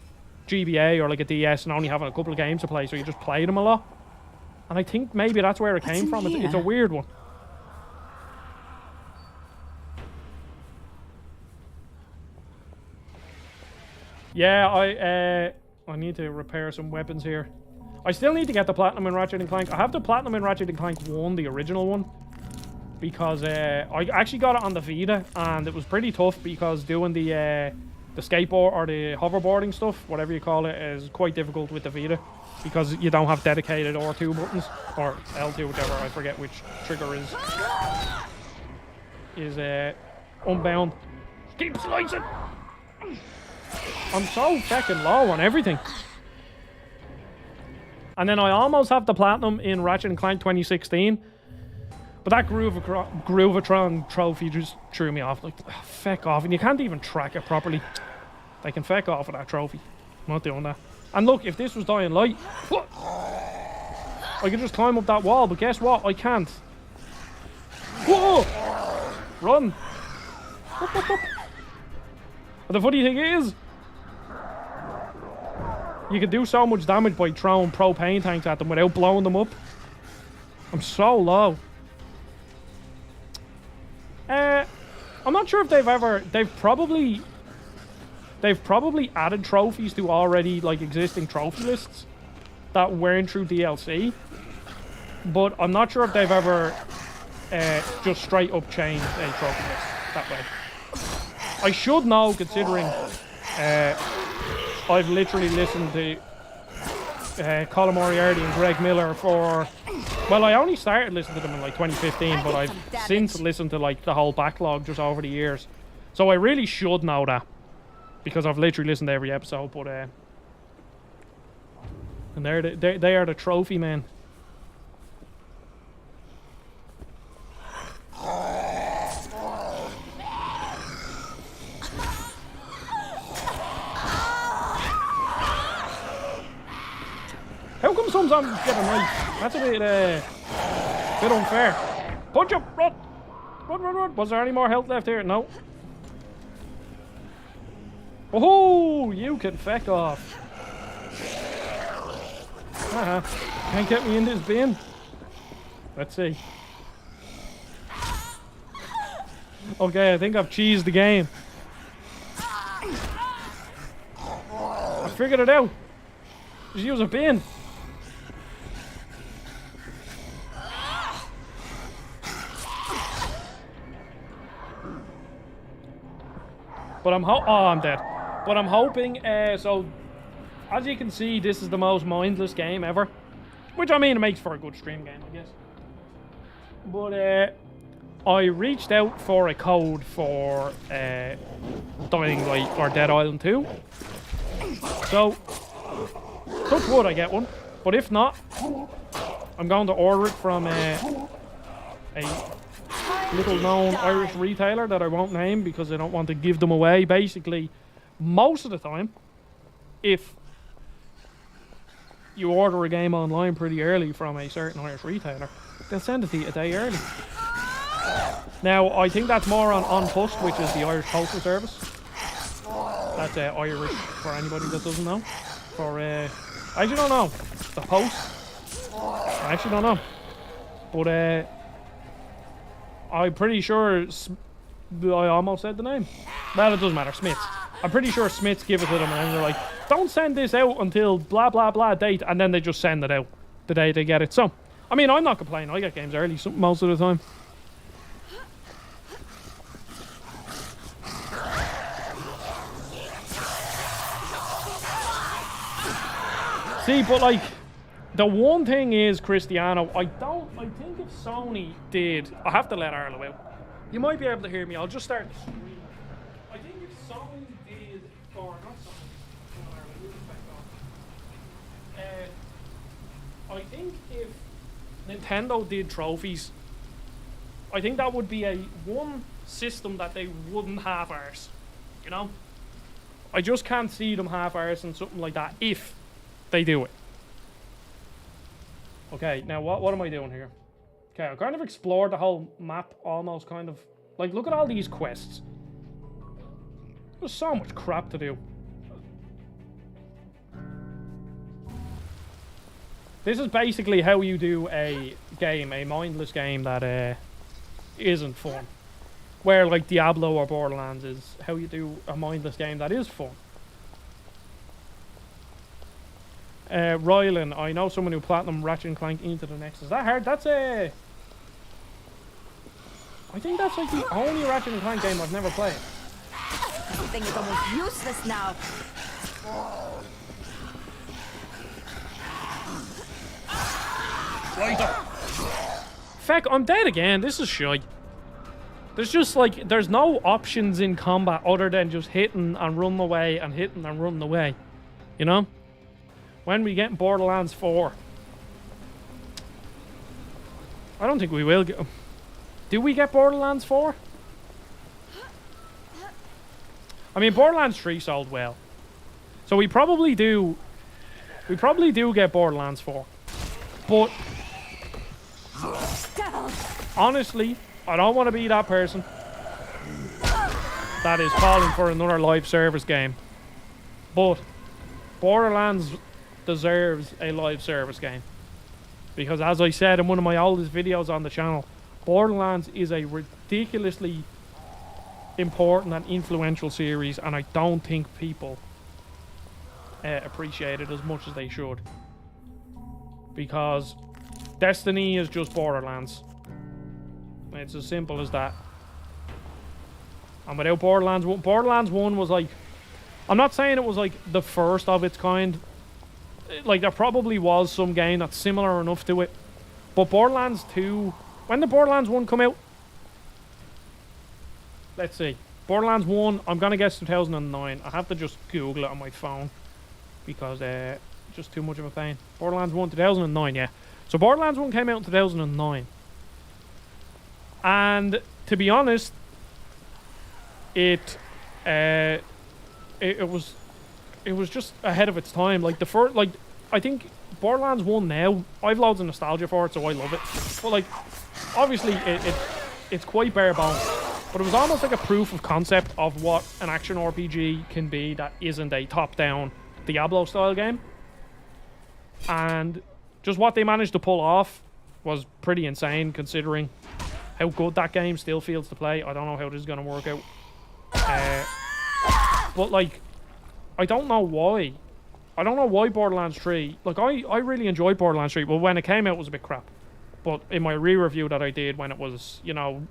GBA or like a DS and only having a couple of games to play, so you just play them a lot. And I think maybe that's where it came from. It's a weird one. Yeah, I need to repair some weapons here. I still need to get the platinum in Ratchet & Clank. I have the platinum in Ratchet & Clank 1, the original one, because I actually got it on the Vita, and it was pretty tough because doing the skateboard or the hoverboarding stuff, whatever you call it, is quite difficult with the Vita, because you don't have dedicated R2 buttons, or L2, whichever, I forget which trigger is unbound. Keep slicing! I'm so fucking low on everything. And then I almost have the platinum in Ratchet & Clank 2016, but that Groovatron trophy just threw me off. Like, feck off. And you can't even track it properly. They can feck off with that trophy. I'm not doing that. And look, if this was Dying Light, I could just climb up that wall, but guess what? I can't. Whoa! Run! Up, up, up. And the funny thing is, you can do so much damage by throwing propane tanks at them without blowing them up. I'm so low. I'm not sure if they've probably added trophies to already like existing trophy lists that weren't through DLC, but I'm not sure if they've ever just straight up changed a trophy list that way. I should know, considering I've literally listened to Colin Moriarty and Greg Miller for, well, I only started listening to them in like 2015, but I've since listened to like the whole backlog just over the years. So I really should know that, because I've literally listened to every episode. But and they are the trophy men. How come sometimes get a knife? That's a bit unfair. Punch him! Run! Run, run, run! Was there any more health left here? No. Oh, you can feck off. Can't get me in this bin. Let's see. Okay, I think I've cheesed the game. figured it out. Just use a bin. But I'm dead. But I'm hoping, so, as you can see, this is the most mindless game ever. Which, I mean, it makes for a good stream game, I guess. But, I reached out for a code for, Dying Light or Dead Island 2. So, touch wood, I get one. But if not, I'm going to order it from, a little known Irish retailer that I won't name because I don't want to give them away. Basically, most of the time, if you order a game online pretty early from a certain Irish retailer, they'll send it to you a day early. Now, I think that's more on Post, which is the Irish postal service. That's Irish for anybody that doesn't know. For I actually don't know. The Post. I actually don't know. But I'm pretty sure... I almost said the name. Well, it doesn't matter. Smiths. I'm pretty sure Smiths give it to them and they're like, don't send this out until blah, blah, blah date. And then they just send it out the day they get it. So, I mean, I'm not complaining. I get games early most of the time. See, but like... The one thing is, Cristiano, I think if Sony did... I have to let Arlo out. You might be able to hear me. I'll just start the screen. I think if Sony did... Or not Sony. Arlo, you can back off. I think if Nintendo did trophies, I think that would be one system that they wouldn't half-arse. You know? I just can't see them half-arse and something like that if they do it. Okay, now what am I doing here? Okay, I've kind of explored the whole map almost kind of. Like, look at all these quests. There's so much crap to do. This is basically how you do a game, a mindless game that isn't fun. Where, like, Diablo or Borderlands is how you do a mindless game that is fun. Rylan, I know someone who platinum Ratchet & Clank into the next. Is that hard? That's I think that's like the only Ratchet & Clank game I've never played. This thing is almost useless now. Feck, I'm dead again. This is shite. There's just like, there's no options in combat other than just hitting and running away and hitting and running away. You know? When we get Borderlands 4? I don't think we will get... Do we get Borderlands 4? I mean, Borderlands 3 sold well. So we probably do... We probably do get Borderlands 4. But... Honestly, I don't want to be that person that is calling for another live service game. But... Borderlands... deserves a live service game, because as I said in one of my oldest videos on the channel, Borderlands is a ridiculously important and influential series, and I don't think people appreciate it as much as they should, because Destiny is just Borderlands. It's as simple as that. And without Borderlands 1 was like, I'm not saying it was like the first of its kind. Like, there probably was some game that's similar enough to it. But Borderlands 2... When did Borderlands 1 come out? Let's see. Borderlands 1, I'm going to guess 2009. I have to just Google it on my phone. Because, just too much of a pain. Borderlands 1, 2009, yeah. So Borderlands 1 came out in 2009. And, to be honest... It was just ahead of its time. Like, the first, like, I think Borderlands 1 now, I've loads of nostalgia for it, so I love it. But, like, obviously, it's quite bare bones. But it was almost like a proof of concept of what an action RPG can be that isn't a top-down Diablo-style game. And just what they managed to pull off was pretty insane, considering how good that game still feels to play. I don't know how this is going to work out. But, like... I don't know why I don't know why Borderlands 3... Like, I really enjoyed Borderlands 3, but when it came out, it was a bit crap. But in my re-review that I did when it was, you know,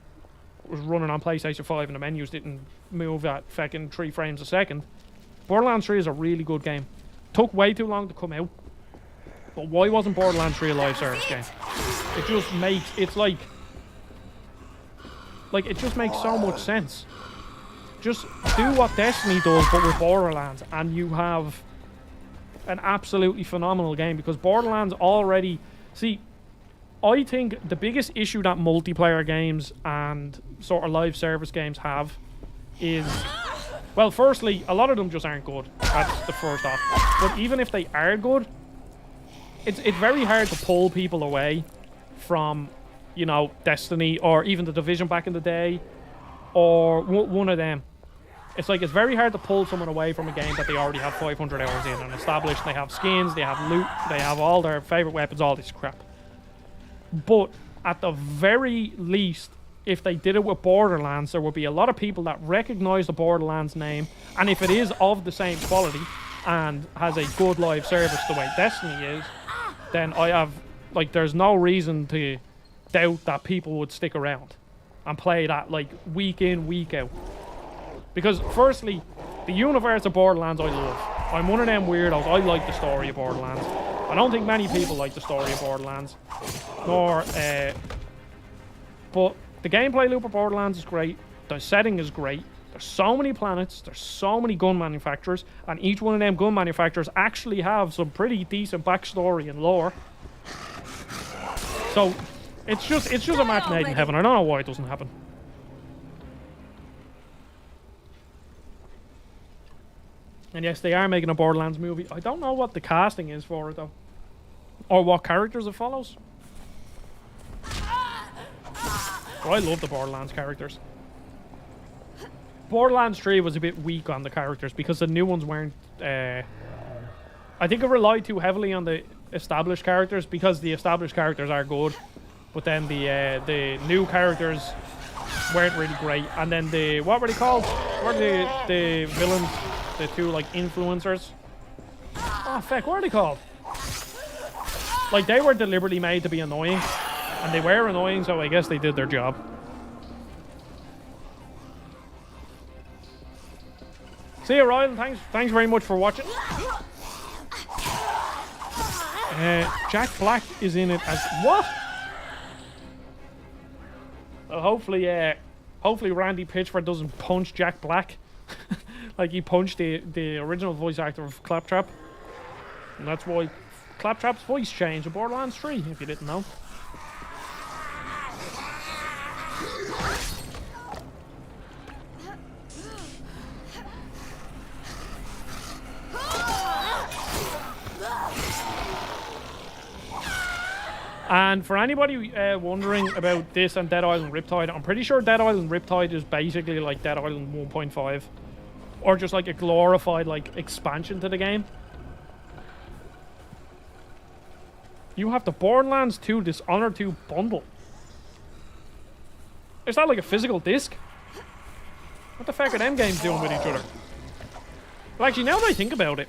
was running on PlayStation 5 and the menus didn't move at fucking 3 frames a second, Borderlands 3 is a really good game. Took way too long to come out. But why wasn't Borderlands 3 a live service game? It just makes... It's like... Like, it just makes so much sense. Just do what Destiny does, but with Borderlands, and you have an absolutely phenomenal game. Because Borderlands already... See, I think the biggest issue that multiplayer games and sort of live service games have is... Well, firstly, a lot of them just aren't good. That's the first off. But even if they are good, it's very hard to pull people away from, you know, Destiny or even The Division back in the day, or one of them. It's like it's very hard to pull someone away from a game that they already have 500 hours in and established. They have skins, they have loot, they have all their favorite weapons, all this crap. But at the very least, if they did it with Borderlands, there would be a lot of people that recognize the Borderlands name, and if it is of the same quality and has a good live service the way Destiny is, then I have, like, there's no reason to doubt that people would stick around and play that, like, week in, week out. Because, firstly, the universe of Borderlands I love. I'm one of them weirdos. I like the story of Borderlands. I don't think many people like the story of Borderlands. Nor, but the gameplay loop of Borderlands is great. The setting is great. There's so many planets. There's so many gun manufacturers. And each one of them gun manufacturers actually have some pretty decent backstory and lore. So, it's just a match made in heaven. I don't know why it doesn't happen. And yes, they are making a Borderlands movie. I don't know what the casting is for it, though. Or what characters it follows. But I love the Borderlands characters. Borderlands 3 was a bit weak on the characters because the new ones weren't... I think it relied too heavily on the established characters because the established characters are good. But then the new characters weren't really great. And then the... What were they called? What were the villains? The two, like, influencers? Oh, fuck, what are they called? Like, they were deliberately made to be annoying. And they were annoying, so I guess they did their job. See you, Ryan. Thanks very much for watching. Jack Black is in it as... What? Well, hopefully Randy Pitchford doesn't punch Jack Black. Like he punched the original voice actor of Claptrap. And that's why Claptrap's voice changed in Borderlands 3, if you didn't know. And for anybody wondering about this and Dead Island Riptide, I'm pretty sure Dead Island Riptide is basically like Dead Island 1.5. Or just like a glorified like expansion to the game. You have the Borderlands 2 Dishonored 2 bundle. Is that like a physical disc? What the fuck are them games doing with each other? Well, actually, now that I think about it,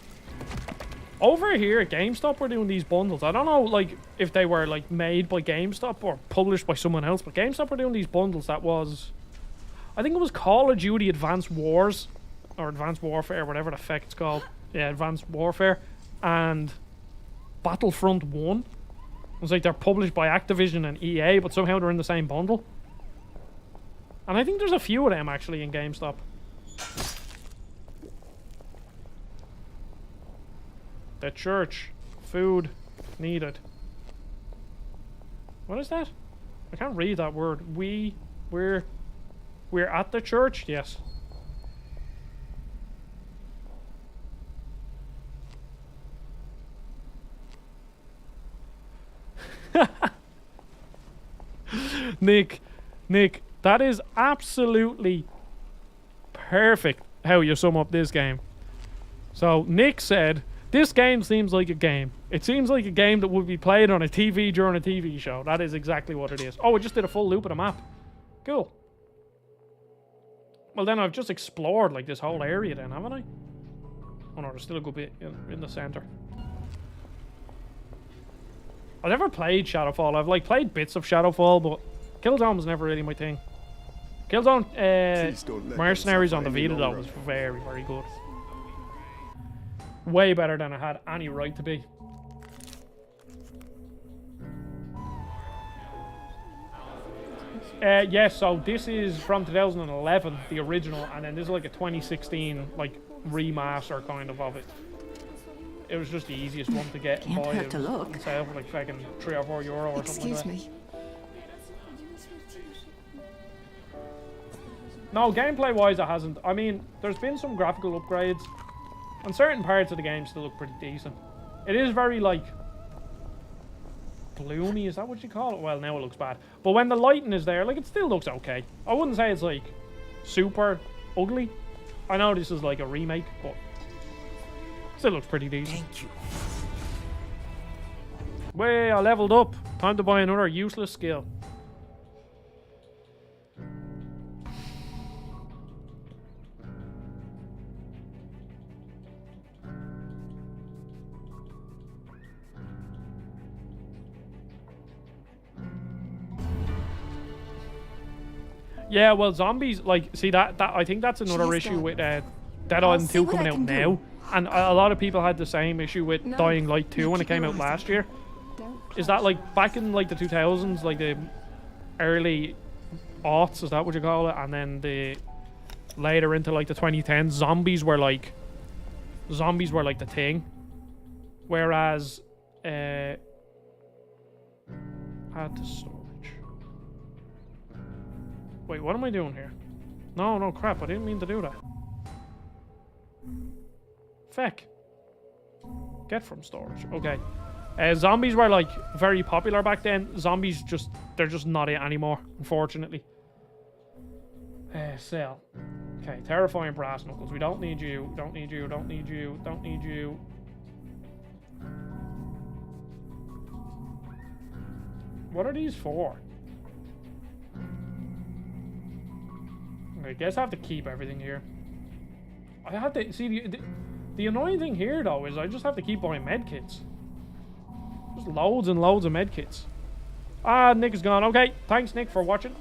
over here at GameStop we're doing these bundles. I don't know like if they were like made by GameStop or published by someone else, but GameStop were doing these bundles that was... I think it was Call of Duty Advanced Wars. Or Advanced Warfare, whatever the fuck it's called. Yeah, Advanced Warfare. And Battlefront 1. It's like they're published by Activision and EA, but somehow they're in the same bundle. And I think there's a few of them actually in GameStop. The church. Food needed. What is that? I can't read that word. We're at the church? Yes. Nick, that is absolutely perfect how you sum up this game. So, Nick said, this game seems like a game. It seems like a game that would be played on a TV during a TV show. That is exactly what it is. Oh, we just did a full loop of the map. Cool. Well, then I've just explored, like, this whole area then, haven't I? Oh no, there's still a good bit in the center. I've never played Shadowfall. I've like played bits of Shadowfall, but Killzone was never really my thing. Killzone Mercenaries on the Vita though was very, very good. Way better than it had any right to be. Yeah, so this is from 2011, the original, and then this is like a 2016 like remaster kind of it. It was just the easiest one to get. Can't hurt to look. On sale for like fucking €3 or €4 or something like that. Excuse me. No, gameplay wise it hasn't. I mean, there's been some graphical upgrades, and certain parts of the game still look pretty decent. It is very like gloomy, is that what you call it? Well, now it looks bad. But when the lighting is there, like, it still looks okay. I wouldn't say it's like super ugly. I know this is like a remake, but still looks pretty decent. Thank you. Way, I leveled up. Time to buy another useless skill. Yeah, well, zombies, like, see, that I think that's another issue with Dead Island 2 coming out now. And a lot of people had the same issue with Dying Light 2 when it came out last year. Is that, like, back in, like, the 2000s, like, the early aughts, is that what you call it? And then the later into, like, the 2010s, zombies were, like, the thing. Whereas, add to storage. Wait, what am I doing here? No, crap, I didn't mean to do that. Feck. Get from storage. Okay. Zombies were, like, very popular back then. Zombies they're just not it anymore, unfortunately. Sell. Okay, terrifying brass knuckles. We don't need you. Don't need you. Don't need you. Don't need you. What are these for? I guess I have to keep everything here. I have to see the annoying thing here though is I just have to keep buying medkits. Just loads and loads of medkits. Ah, Nick is gone. Okay, thanks Nick for watching.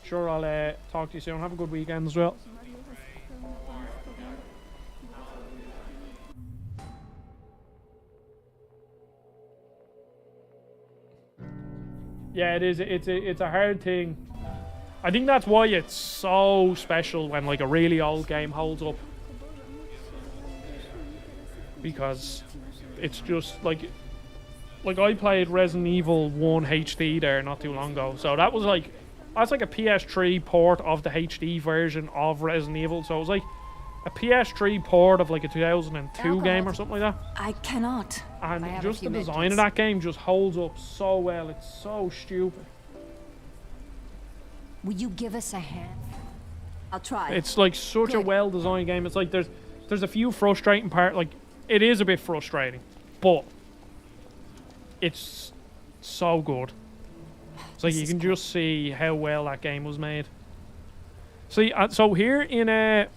Sure, I'll talk to you soon. Have a good weekend as well. Yeah, it is. It's a hard thing. I think that's why it's so special when like a really old game holds up. Because it's just like I played Resident Evil 1 HD there not too long ago. So that's like a PS3 port of the HD version of Resident Evil. So it was like a PS3 port of like a 2002 game or something like that. I cannot. And just the design of that game just holds up so well. It's so stupid. Will you give us a hand? I'll try. It's like such a well-designed game. It's like there's a few frustrating parts. Like it is a bit frustrating, but it's so good. It's like you can just see how well that game was made. See, so here in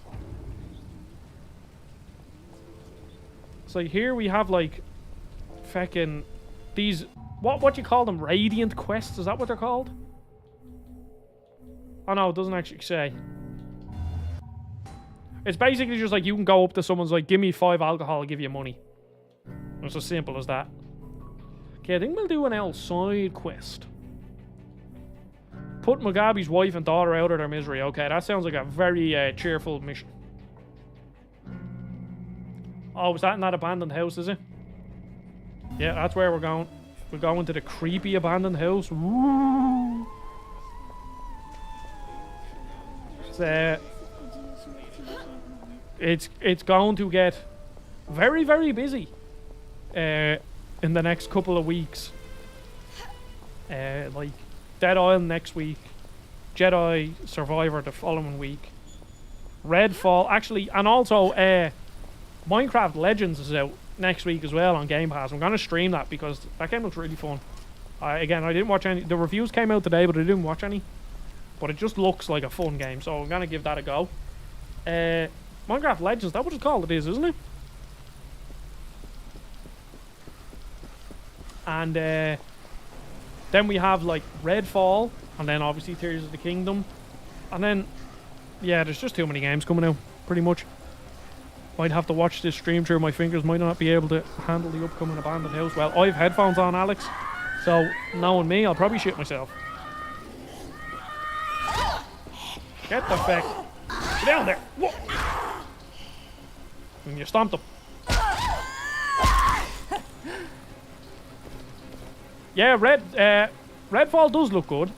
so here we have like fucking these what do you call them? Radiant quests? Is that what they're called? Oh no, it doesn't actually say. It's basically just like you can go up to someone's like, give me 5 alcohol, I'll give you money. It's as simple as that. Okay, I think we'll do an L side quest. Put Mugabe's wife and daughter out of their misery. Okay, that sounds like a very cheerful mission. Oh, is that in that abandoned house, is it? Yeah, that's where we're going. We're going to the creepy abandoned house. Woo! It's going to get very, very busy in the next couple of weeks. Like Dead Island next week, Jedi Survivor the following week, Redfall actually, and also Minecraft Legends is out next week as well on Game Pass. I'm going to stream that because that game looks really fun. Again, I didn't watch any. The reviews came out today, but I didn't watch any. But it just looks like a fun game, so I'm going to give that a go. Minecraft Legends, that's what it's called, it is, isn't it? And then we have like Redfall, and then obviously Tears of the Kingdom, and then yeah, there's just too many games coming out. Pretty much. Might have to watch this stream through my fingers. Might not be able to handle the upcoming Abandoned House. Well, I have headphones on, Alex. So, knowing me, I'll probably shit myself. Get the feck. Get down there. Whoa. And you stomped them. Yeah, Redfall does look good.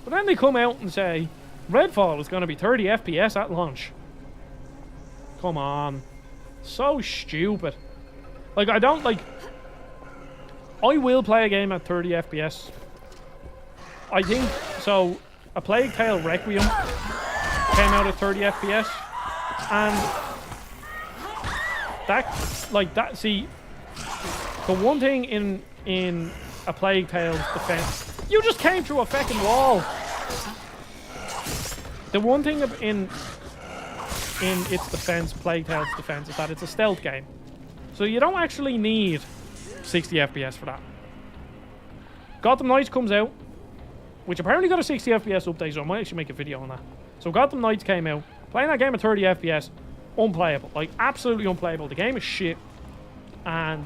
But then they come out and say, Redfall is going to be 30 FPS at launch. Come on. So stupid. Like, I don't, like... I will play a game at 30 FPS. I think, so, A Plague Tale Requiem came out at 30 FPS. And... that, like, that, see... The one thing in A Plague Tale's defense... You just came through a fucking wall! The one thing in its defense, Plague Tale's defense, is that it's a stealth game. So you don't actually need 60 FPS for that. Gotham Knights comes out, which apparently got a 60 FPS update, so I might actually make a video on that. So Gotham Knights came out, playing that game at 30 FPS, unplayable. Like, absolutely unplayable. The game is shit. And,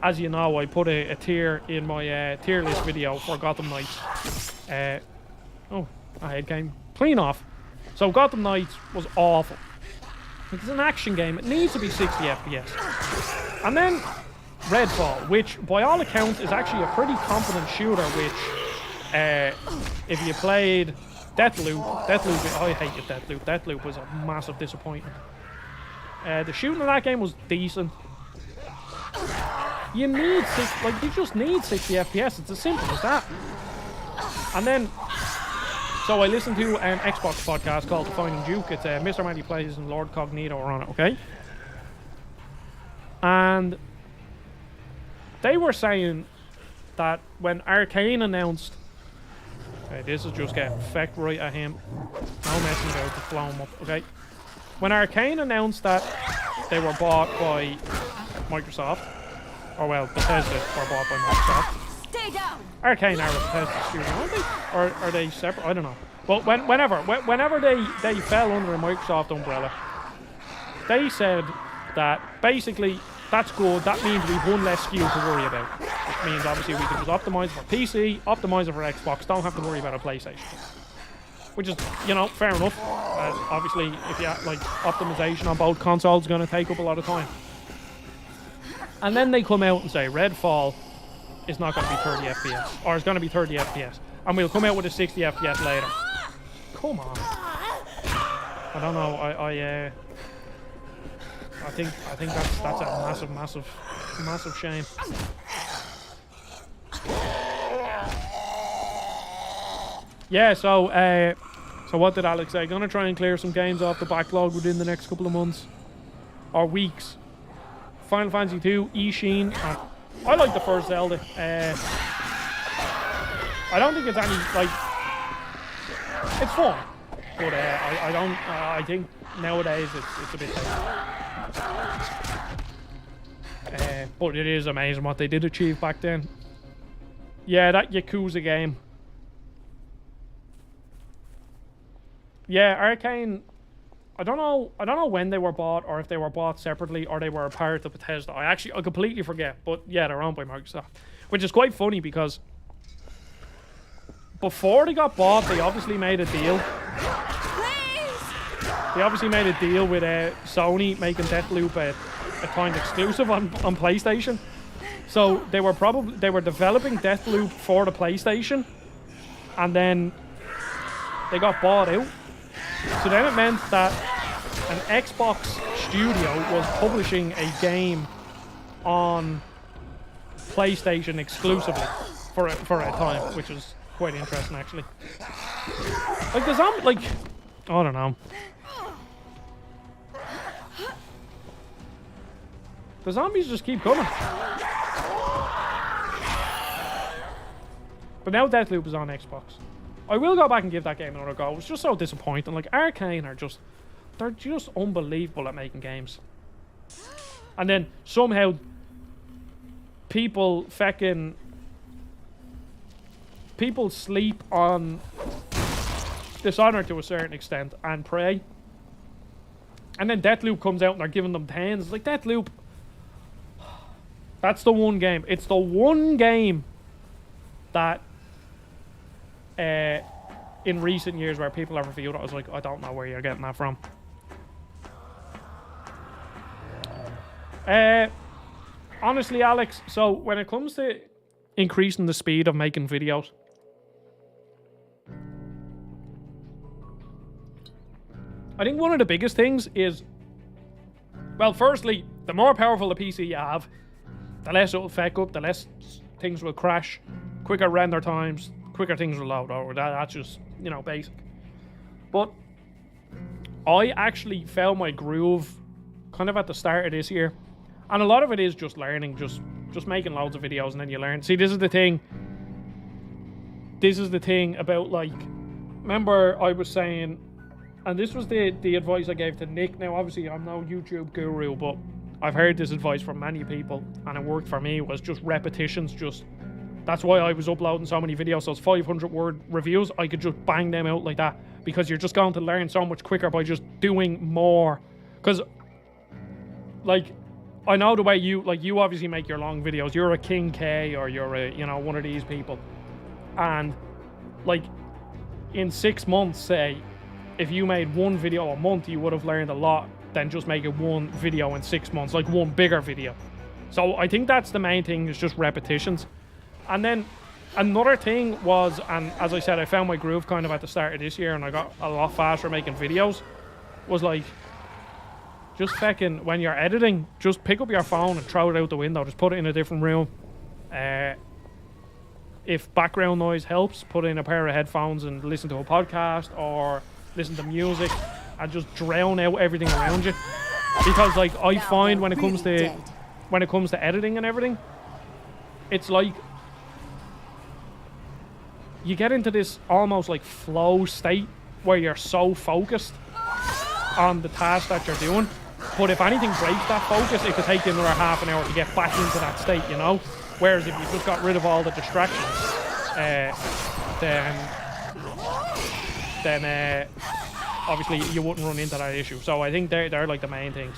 as you know, I put a tier in my tier list video for Gotham Knights. Oh, my head came clean off. So Gotham Knights was awful. It's an action game. It needs to be 60 FPS. And then Redfall, which by all accounts is actually a pretty competent shooter, which if you played Deathloop, I hated Deathloop. Deathloop was a massive disappointment. The shooting in that game was decent. You need you just need 60 FPS. It's as simple as that. And then, so I listened to an Xbox podcast called Defining Duke. It's Mr. Mandy Plays and Lord Cognito are on it, okay? And they were saying that when Arcane announced... Okay, this is just getting fecked right at him. No messing about to blow him up, okay? When Arcane announced that they were bought by Microsoft, or well, Bethesda were bought by Microsoft. Stay down. Arcane are a Bethesda studio, aren't they? Or are they separate? I don't know. But whenever they fell under a Microsoft umbrella, they said that basically that's good. That means we've one less SKU to worry about. It means obviously we can just optimize for PC, optimize it for Xbox. Don't have to worry about a PlayStation. Which is, you know, fair enough. Obviously, if you like optimization on both consoles, is going to take up a lot of time. And then they come out and say Redfall is not going to be 30 FPS, or it's going to be 30 FPS, and we'll come out with a 60 FPS later. Come on. I don't know. I think that's a massive shame. Yeah. So what did Alex say? Gonna try and clear some games off the backlog within the next couple of months or weeks. Final Fantasy 2, Ishin. I like the first Zelda. I don't think it's any, like... It's fun. But I don't... I think nowadays it's a bit... but it is amazing what they did achieve back then. Yeah, that Yakuza game. Yeah, Arcane... I don't know when they were bought, or if they were bought separately, or they were a part of Bethesda. I completely forget. But yeah, they're owned by Microsoft, which is quite funny because before they got bought, they obviously made a deal. They obviously made a deal with Sony making Deathloop a timed exclusive on PlayStation. So they were developing Deathloop for the PlayStation, and then they got bought out. So then it meant that an Xbox studio was publishing a game on PlayStation exclusively for a time, which was quite interesting actually. Like I don't know. The zombies just keep coming. But now Deathloop is on Xbox. I will go back and give that game another go. It was just so disappointing. Like, Arcane they're just unbelievable at making games. And then somehow people fucking... People sleep on Dishonored to a certain extent and Prey. And then Deathloop comes out and they're giving them 10s. Like, Deathloop... That's the one game. It's the one game that... in recent years where people have reviewed it, I was like, I don't know where you're getting that from. Honestly, Alex, so when it comes to increasing the speed of making videos, I think one of the biggest things is, well, firstly, the more powerful the PC you have, the less it'll feck up, the less things will crash, quicker render times, quicker things will load over. That's just, you know, basic. But I actually found my groove kind of at the start of this year. And a lot of it is just learning, just making loads of videos and then you learn. See, this is the thing. This is the thing about, like, remember I was saying, and this was the advice I gave to Nick. Now, obviously, I'm no YouTube guru, but I've heard this advice from many people, and it worked for me, was just repetitions. That's why I was uploading so many videos, those 500-word reviews. I could just bang them out like that, because you're just going to learn so much quicker by just doing more. Because, like, I know the way you obviously make your long videos. You're a King K, or you're a, you know, one of these people. And, like, in 6 months, say, if you made one video a month, you would have learned a lot than just making one video in 6 months, like one bigger video. So I think that's the main thing, is just repetitions. And then another thing was, and as I said, I found my groove kind of at the start of this year, and I got a lot faster making videos, was like, just fucking, when you're editing, just pick up your phone and throw it out the window. Just put it in a different room. If background noise helps, put in a pair of headphones and listen to a podcast or listen to music and just drown out everything around you. Because, like, I find when it comes to editing and everything, it's like you get into this almost like flow state where you're so focused on the task that you're doing. But if anything breaks that focus, it could take you another half an hour to get back into that state, you know? Whereas if you just got rid of all the distractions, then obviously you wouldn't run into that issue. So I think they're like the main things.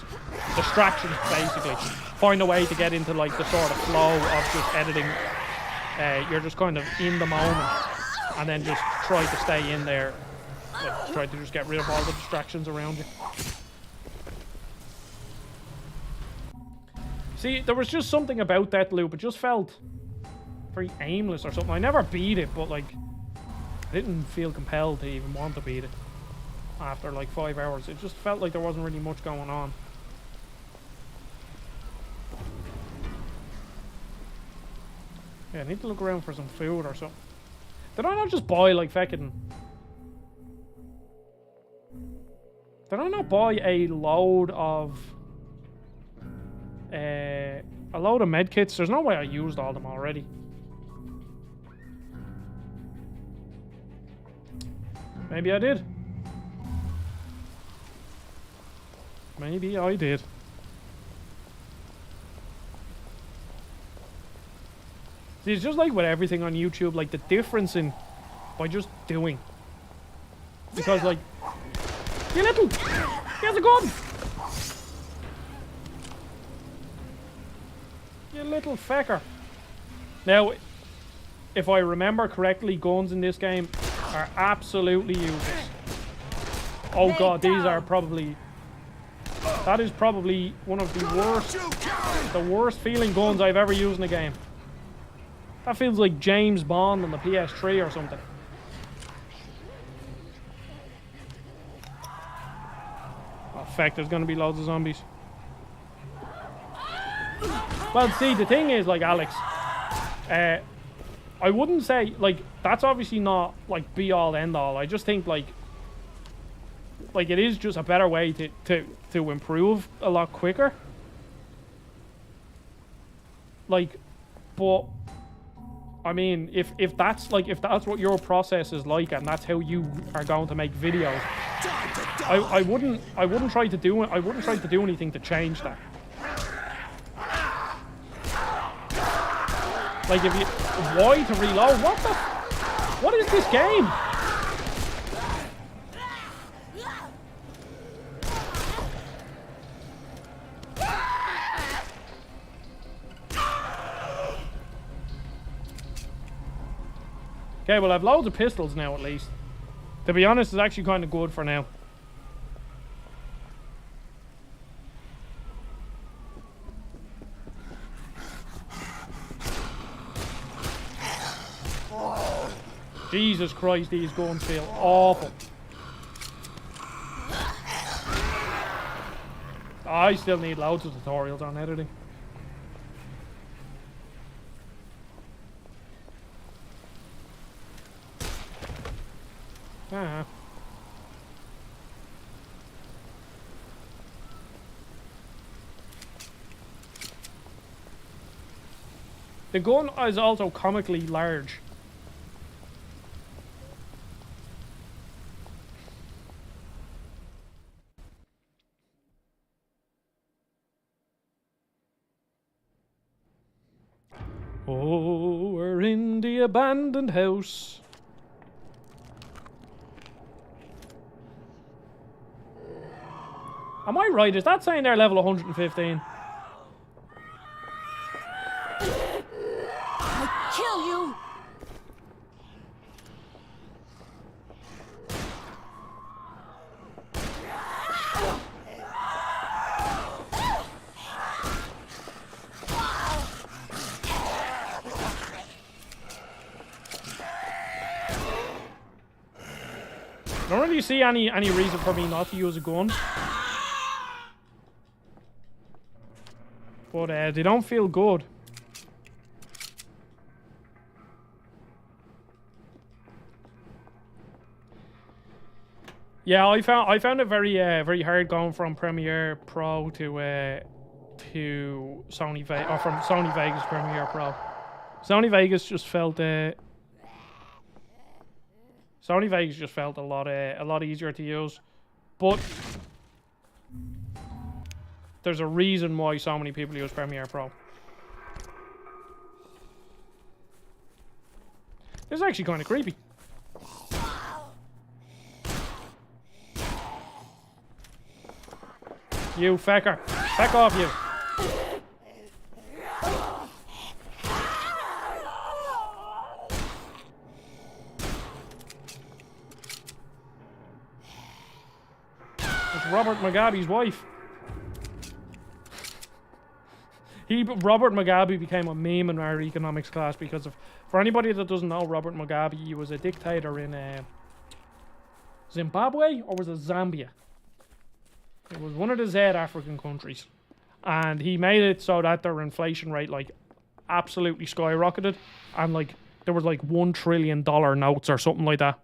Distractions, basically. Find a way to get into like the sort of flow of just editing. You're just kind of in the moment, and then just try to stay in there. Like, try to just get rid of all the distractions around you. See, there was just something about that loop. It just felt very aimless or something. I never beat it, but like, I didn't feel compelled to even want to beat it after like 5 hours. It just felt like there wasn't really much going on. Yeah, I need to look around for some food or something. Did I not just buy like fucking... Did I not buy a load of medkits? There's no way I used all of them already. Maybe I did. Maybe I did. See, it's just like with everything on YouTube, like the difference in by just doing. Because like, you little, he has a gun. You little fecker. Now, if I remember correctly, guns in this game are absolutely useless. Oh god, these are probably... That is probably one of the worst feeling guns I've ever used in a game. That feels like James Bond on the PS3 or something. Oh, fuck, there's gonna be loads of zombies. Well, see, the thing is, like, Alex, I wouldn't say, like, that's obviously not, like, be-all, end-all. I just think, like, it is just a better way to improve a lot quicker. Like, but, I mean, if that's what your process is like, and that's how you are going to make videos, I wouldn't try to do anything to change that. Like if you Y to reload. What is this game? Okay, well, I've loads of pistols now, at least. To be honest, it's actually kind of good for now. Jesus Christ, these guns feel awful. I still need loads of tutorials on editing. Ah. The gun is also comically large. Oh, we're in the abandoned house. Am I right? Is that saying they're level 115? I kill you! I don't really see any reason for me not to use a gun. But they don't feel good. Yeah, I found it very hard going from Premiere Pro to Sony Vegas, or from Sony Vegas to Premiere Pro. Sony Vegas just felt a lot easier to use, but there's a reason why so many people use Premiere Pro. This is actually kind of creepy. You fecker. Feck off, you. It's Robert Mugabe's wife. Robert Mugabe became a meme in our economics class because of... For anybody that doesn't know, Robert Mugabe, he was a dictator in Zimbabwe, or was it Zambia? It was one of the Z African countries. And he made it so that their inflation rate, like, absolutely skyrocketed. And, like, there was, like, $1 trillion notes or something like that.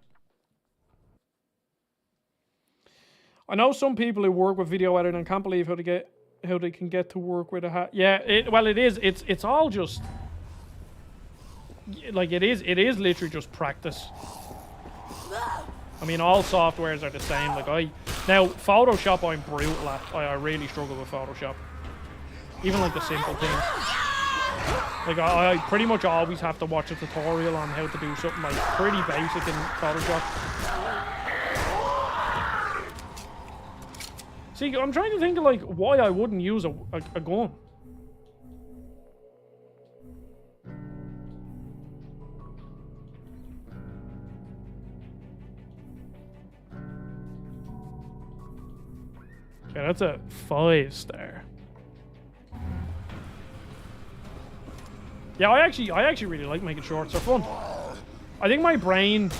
I know some people who work with video editing can't believe how they can get to work with a hat. Yeah, it's all just... Like, it is literally just practice. I mean, all softwares are the same. Like, now, Photoshop I'm brutal at. I really struggle with Photoshop. Even, like, the simple things. Like, I pretty much always have to watch a tutorial on how to do something, like, pretty basic in Photoshop. See, I'm trying to think of, like, why I wouldn't use a gun. Okay, that's a 5-star. Yeah, I actually really like making shorts. They're fun. I think my brain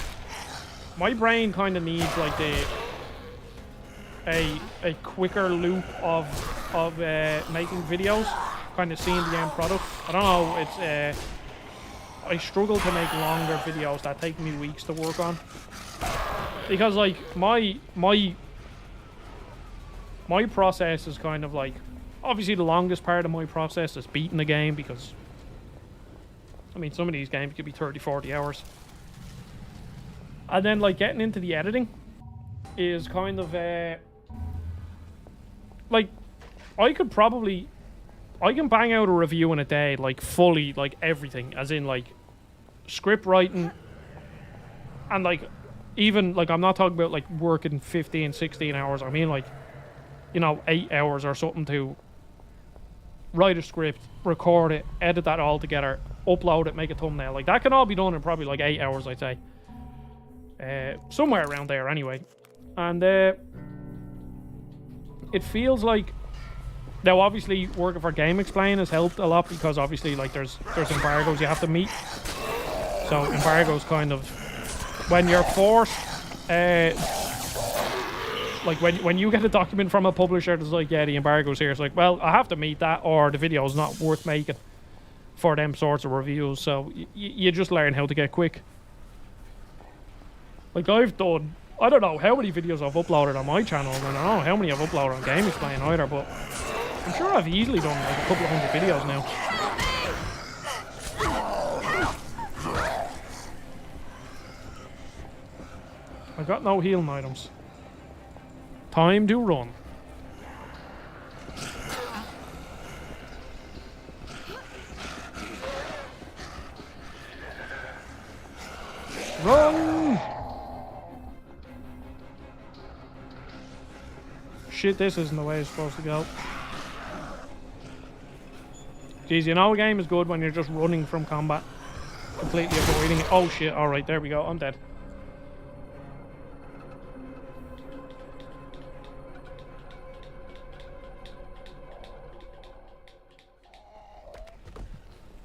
kind of needs like a quicker loop of making videos, kind of seeing the end product. I don't know. It's I struggle to make longer videos that take me weeks to work on, because like my process is kind of like, obviously the longest part of my process is beating the game, because I mean some of these games could be 30-40 hours, and then like getting into the editing is kind of like I could probably I can bang out a review in a day, like fully, like everything, as in like script writing, and like even like I'm not talking about like working 15, 16 hours. I mean like, you know, 8 hours or something to write a script, record it, edit that all together, upload it, make a thumbnail. Like that can all be done in probably like 8 hours, I'd say. Somewhere around there anyway. And it feels like, now obviously working for Game Explain has helped a lot because obviously like there's embargoes you have to meet. So embargoes kind of, when you're forced, like when you get a document from a publisher that's like, yeah, the embargo's here, it's like, well, I have to meet that or the video is not worth making for them sorts of reviews. So you just learn how to get quick. Like I've done, I don't know how many videos I've uploaded on my channel, and I don't know how many I've uploaded on Game Explain either, but I'm sure I've easily done like a couple of hundred videos now. I got no healing items. Time to run. Run! Shit, this isn't the way it's supposed to go. Jeez, you know a game is good when you're just running from combat. Completely avoiding it. Oh shit, alright, there we go, I'm dead.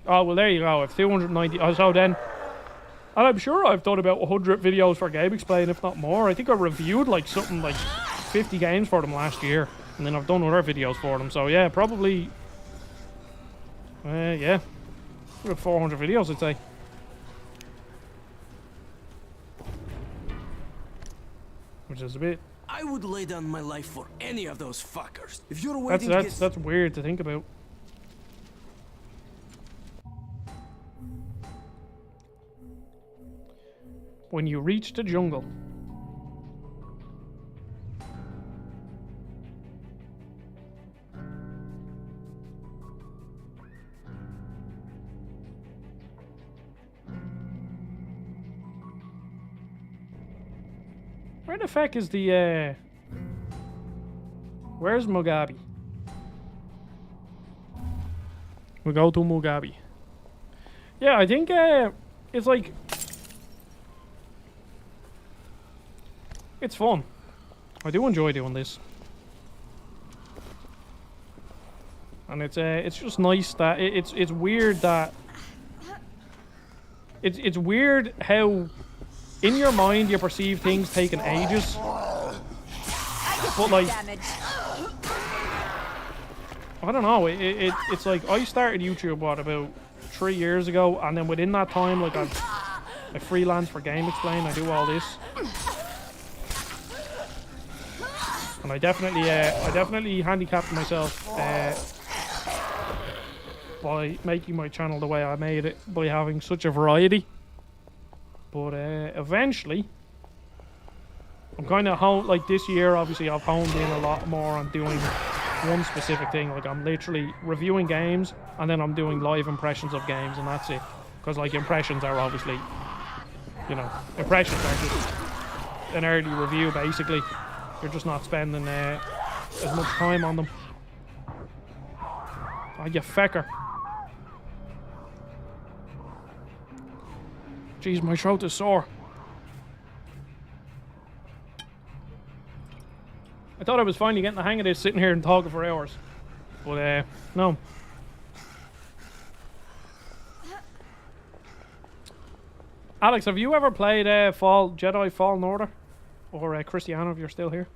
Oh, well there you go, I've 290, so then, and I'm sure I've done about 100 videos for Game Explain, if not more. I think I reviewed like something like 50 games for them last year, and then I've done other videos for them, so yeah, probably, yeah, about 400 videos I'd say. Which is a bit... I would lay down my life for any of those fuckers. If you're waiting that's weird to think about. When you reach the jungle. Where the fuck is the, where's Mugabe? We go to Mugabe. Yeah, I think, it's like... It's fun. I do enjoy doing this. And it's just nice that... It's weird that... It's weird how... In your mind, you perceive things taking ages. But like... I don't know, it's like, I started YouTube, what, about 3 years ago, and then within that time, like, I freelance for Game Explain, I do all this. And I definitely handicapped myself by making my channel the way I made it, by having such a variety. But eventually, I'm kind of like this year, obviously I've honed in a lot more on doing one specific thing. Like I'm literally reviewing games and then I'm doing live impressions of games, and that's it. Because like impressions are obviously, you know, impressions are just an early review basically. You're just not spending as much time on them. Oh, you fecker. Jeez, my throat is sore. I thought I was finally getting the hang of this, sitting here and talking for hours. But, no. Alex, have you ever played Jedi Fallen Order? Or Cristiano, if you're still here?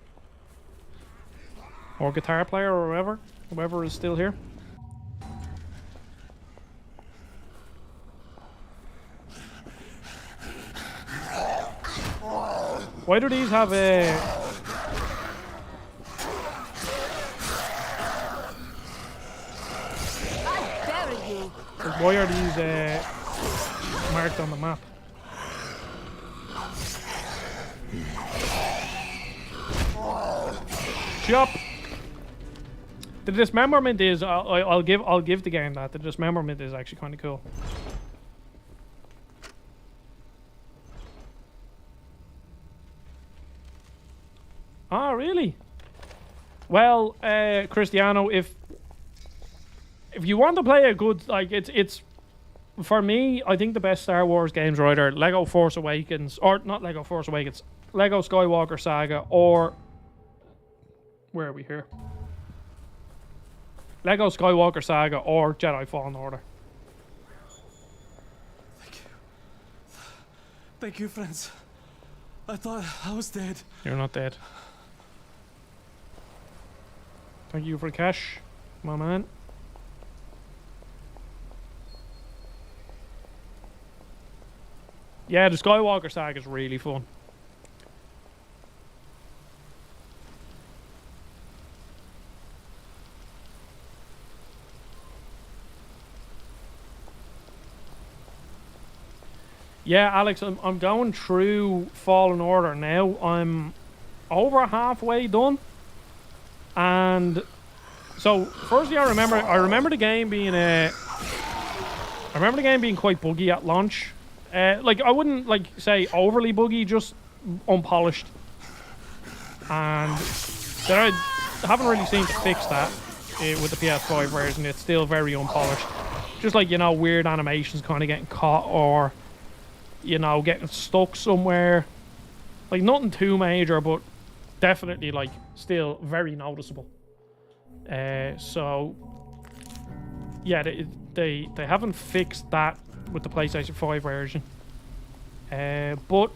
Or Guitar Player, or whoever is still here? Why do these have a... Why are these marked on the map? Chop! The dismemberment is I'll give the game that. The dismemberment is actually kind of cool. Ah, really? Well, Cristiano, if you want to play a good, like, it's for me, I think the best Star Wars games are either Lego Force Awakens, or not Lego Force Awakens, Lego Skywalker Saga, or where are we here? Lego Skywalker Saga or Jedi Fallen Order. Thank you, friends. I thought I was dead. You're not dead. Thank you for the cash, my man. Yeah, the Skywalker Saga is really fun. Yeah, Alex, I'm going through Fallen Order now. I'm over halfway done. And so, firstly, I remember the game being quite buggy at launch. Like, I wouldn't say overly buggy, just unpolished. And I haven't really seen to fix that with the PS5 version. It's still very unpolished. Just like, weird animations kind of getting caught, or getting stuck somewhere. Like, nothing too major, but definitely, like, still very noticeable. So, yeah, they haven't fixed that with the PlayStation 5 version. But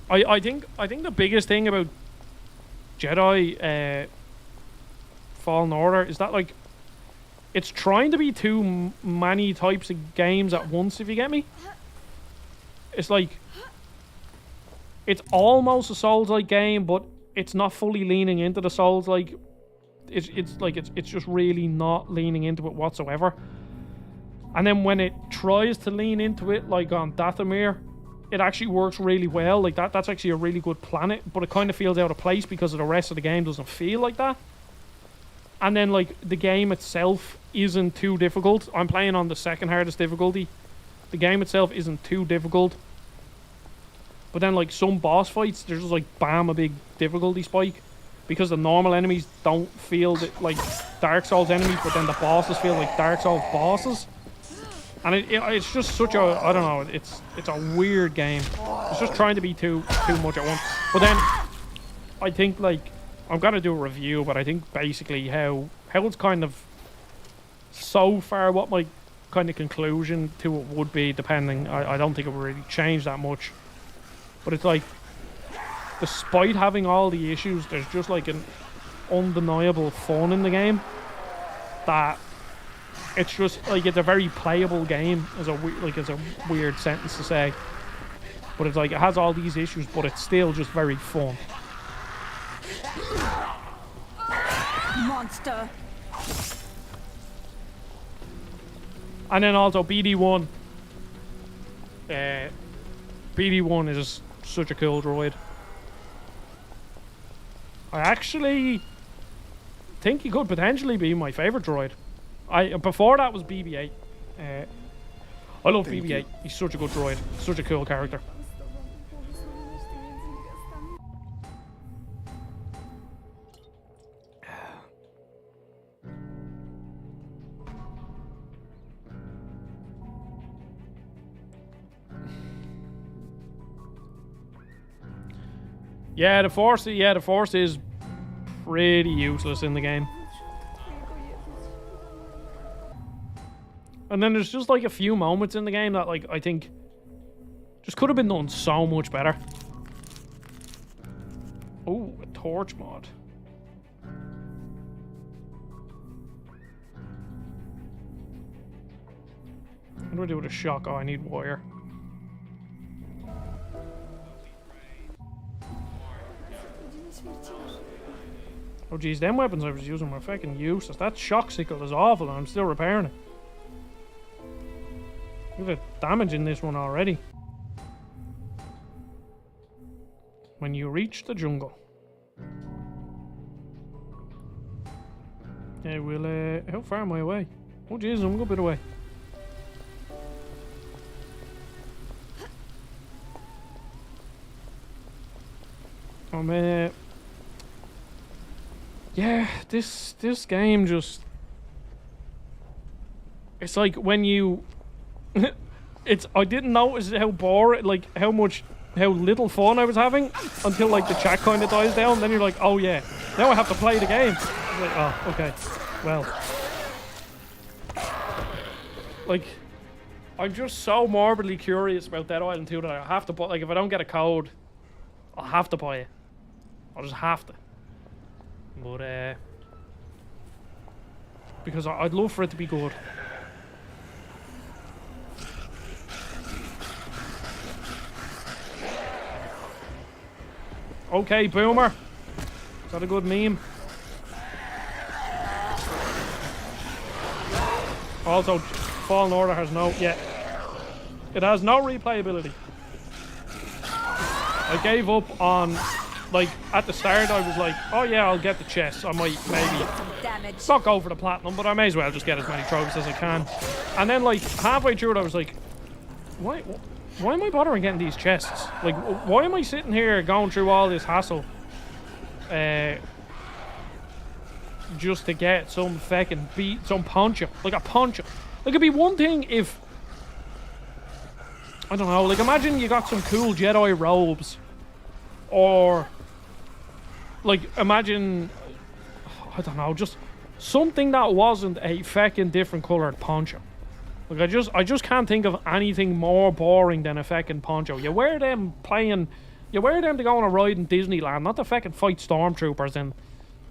I think the biggest thing about Jedi Fallen Order is that, like, it's trying to be too many types of games at once, if you get me. It's like, it's almost a Souls-like game, but it's not fully leaning into the Souls-like. It's just really not leaning into it whatsoever. And then when it tries to lean into it, like on Dathomir, it actually works really well. Like, that's actually a really good planet, but it kind of feels out of place because the rest of the game doesn't feel like that. And then, like, the game itself isn't too difficult. I'm playing on the second hardest difficulty. The game itself isn't too difficult. But then, like, some boss fights, there's just, like, bam, a big difficulty spike. Because the normal enemies don't feel like Dark Souls enemies, but then the bosses feel like Dark Souls bosses. And it's just such a, I don't know, it's a weird game. It's just trying to be too much at once. But then, I think, like, I'm gonna do a review, but I think basically how it's kind of, so far, what my kind of conclusion to it would be, depending, I don't think it would really change that much. But it's like, despite having all the issues, there's just like an undeniable fun in the game that it's just like, it's a very playable game. It's a weird sentence to say, but it's like, it has all these issues, but it's still just very fun. Monster. And then also BD1. BD1 is such a cool droid. I actually think he could potentially be my favorite droid. Before that was BB-8. I love BB-8. He's such a good droid. Such a cool character. Yeah, the Force is pretty useless in the game. And then there's just like a few moments in the game that, like, I think just could have been done so much better. Oh, a torch mod. What do I do with a shock? Oh, I need wire. Oh geez, them weapons I was using were fucking useless. That shock sickle is awful and I'm still repairing it. Look at the damage in this one already. When you reach the jungle. Yeah, we'll, how far am I away? Oh, Jesus, I'm a good bit away. Yeah, this game just... It's like when you... I didn't notice how boring, like how little fun I was having until like the chat kind of dies down. Then you're like, oh yeah, now I have to play the game. It's like, oh, okay, well. Like, I'm just so morbidly curious about Dead Island 2 that I have to buy. Like, if I don't get a code, I'll have to buy it. I'll just have to. But because I'd love for it to be good. Okay, Boomer. Is that a good meme? Also, Fallen Order has no... Yeah. It has no replayability. I gave up on... Like, at the start I was like, oh yeah, I'll get the chest. I might maybe... Not go for the platinum, but I may as well just get as many trophies as I can. And then, like, halfway through it I was like... Why am I bothering getting these chests? Like, why am I sitting here going through all this hassle? Just to get some fucking some poncho. Like a poncho. Like, it'd be one thing if... I don't know, like, imagine you got some cool Jedi robes. Or... Like, imagine... I don't know, just something that wasn't a fucking different coloured poncho. Like, I just can't think of anything more boring than a fucking poncho. You wear them playing... You wear them to go on a ride in Disneyland, not to fucking fight stormtroopers and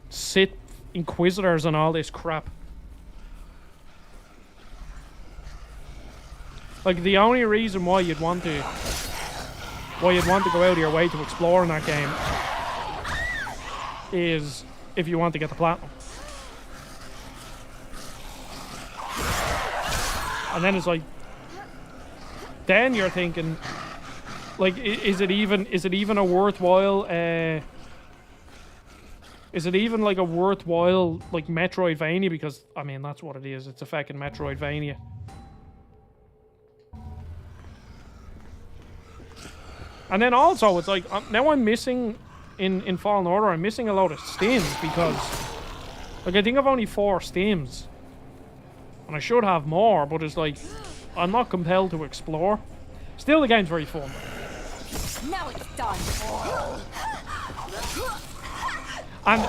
sit inquisitors and all this crap. Like, the only reason why you'd want to... Why you'd want to go out of your way to explore in that game is if you want to get the platinum. And then it's like, then you're thinking, like, is it even a worthwhile? Is it even like a worthwhile like Metroidvania? Because I mean that's what it is. It's a fucking Metroidvania. And then also it's like now I'm missing in Fallen Order. I'm missing a lot of stims because like I think I've only 4 stims. And I should have more, but it's like, I'm not compelled to explore. Still, the game's very fun. Now it's done. And,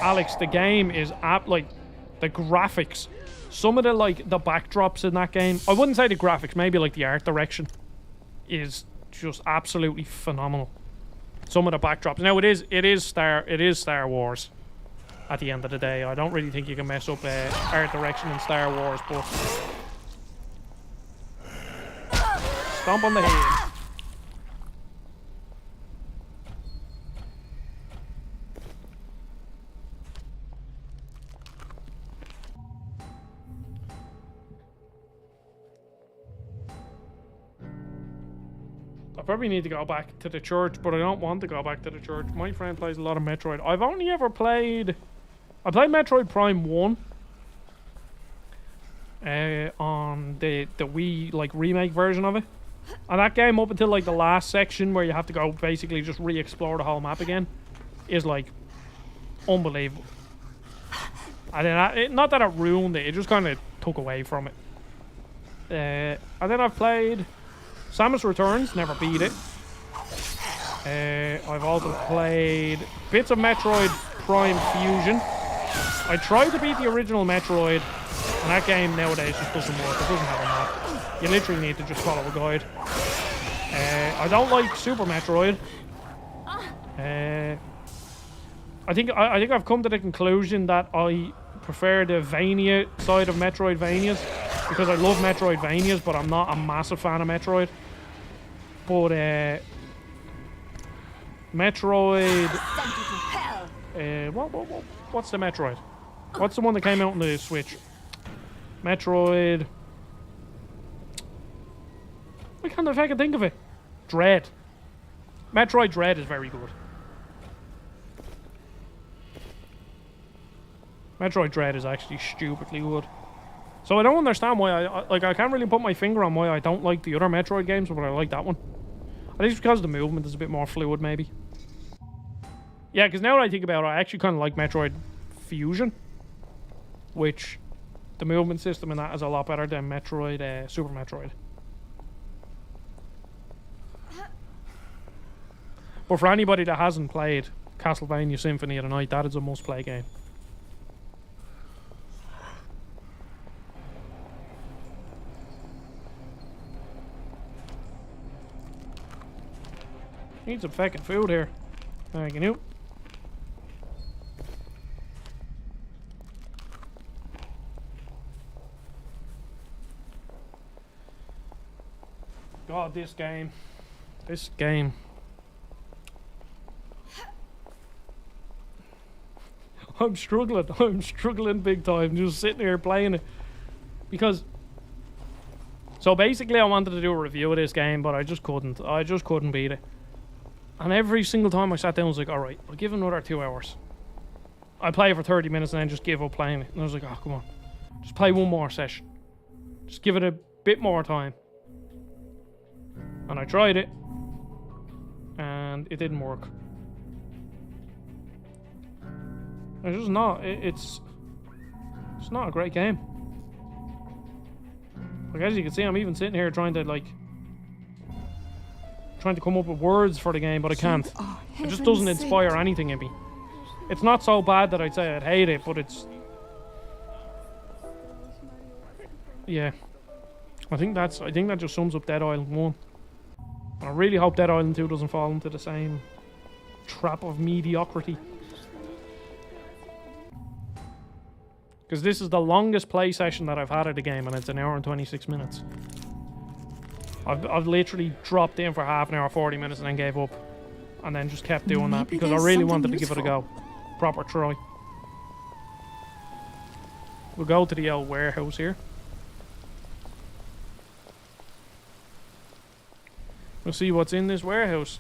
Alex, the game is, like, the graphics. Some of the, like, the backdrops in that game, I wouldn't say the graphics, maybe, like, the art direction is just absolutely phenomenal. Some of the backdrops. Now, it is Star Wars. At the end of the day, I don't really think you can mess up art direction in Star Wars, but... Stomp on the head. I probably need to go back to the church, but I don't want to go back to the church. My friend plays a lot of Metroid. I've only ever played... I played Metroid Prime 1 on the Wii like remake version of it. And that game up until like the last section where you have to go basically just re-explore the whole map again is like unbelievable. And then not that it ruined it, it just kind of took away from it. And then I've played Samus Returns, never beat it. I've also played bits of Metroid Prime Fusion. I tried to beat the original Metroid, and that game nowadays just doesn't work. It doesn't have a map. You literally need to just follow a guide. I don't like Super Metroid. I think I've come to the conclusion that I prefer the Vania side of Metroidvanias because I love Metroidvanias, but I'm not a massive fan of Metroid. But Metroid. What's the Metroid? What's the one that came out on the Switch? Metroid. I can't if I can think of it. Dread. Metroid Dread is very good. Metroid Dread is actually stupidly good. So I don't understand why I can't really put my finger on why I don't like the other Metroid games, but I like that one. I think it's because the movement is a bit more fluid, maybe. Yeah, because now that I think about it, I actually kind of like Metroid Fusion, which the movement system in that is a lot better than Metroid, Super Metroid. But for anybody that hasn't played Castlevania Symphony of the Night, that is a must-play game. Need some fucking food here. Thank you. God, this game. This game. I'm struggling. I'm struggling big time just sitting here playing it. Because... So basically I wanted to do a review of this game, but I just couldn't. I just couldn't beat it. And every single time I sat down I was like, alright, I'll give it another 2 hours. I play it for 30 minutes and then just give up playing it. And I was like, oh, come on. Just play one more session. Just give it a bit more time. And I tried it. And it didn't work. It's just not. It's not a great game. Like, as you can see, I'm even sitting here trying to, like... Trying to come up with words for the game, but I can't. It just doesn't inspire anything in me. It's not so bad that I'd say I'd hate it, but it's... Yeah. I think that just sums up Dead Island 1. I really hope Dead Island 2 doesn't fall into the same trap of mediocrity. Because this is the longest play session that I've had of the game, and it's 1 hour and 26 minutes. I've literally dropped in for half an hour, 40 minutes, and then gave up. And then just kept doing that because I really wanted to give it a go. Proper try. We'll go to the old warehouse here. We'll see what's in this warehouse.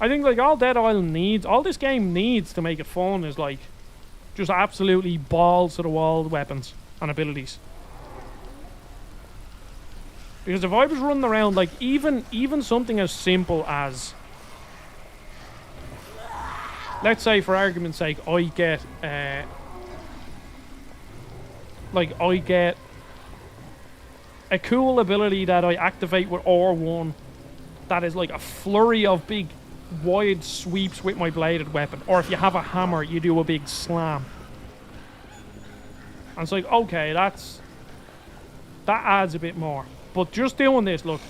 I think, like, all Dead Island needs, all this game needs to make it fun is, like, just absolutely balls to the wall weapons and abilities. Because if I was running around, like, even something as simple as, let's say for argument's sake, I get a cool ability that I activate with R1 that is like a flurry of big wide sweeps with my bladed weapon, or if you have a hammer you do a big slam, and it's like, okay, that adds a bit more. But just doing this, look,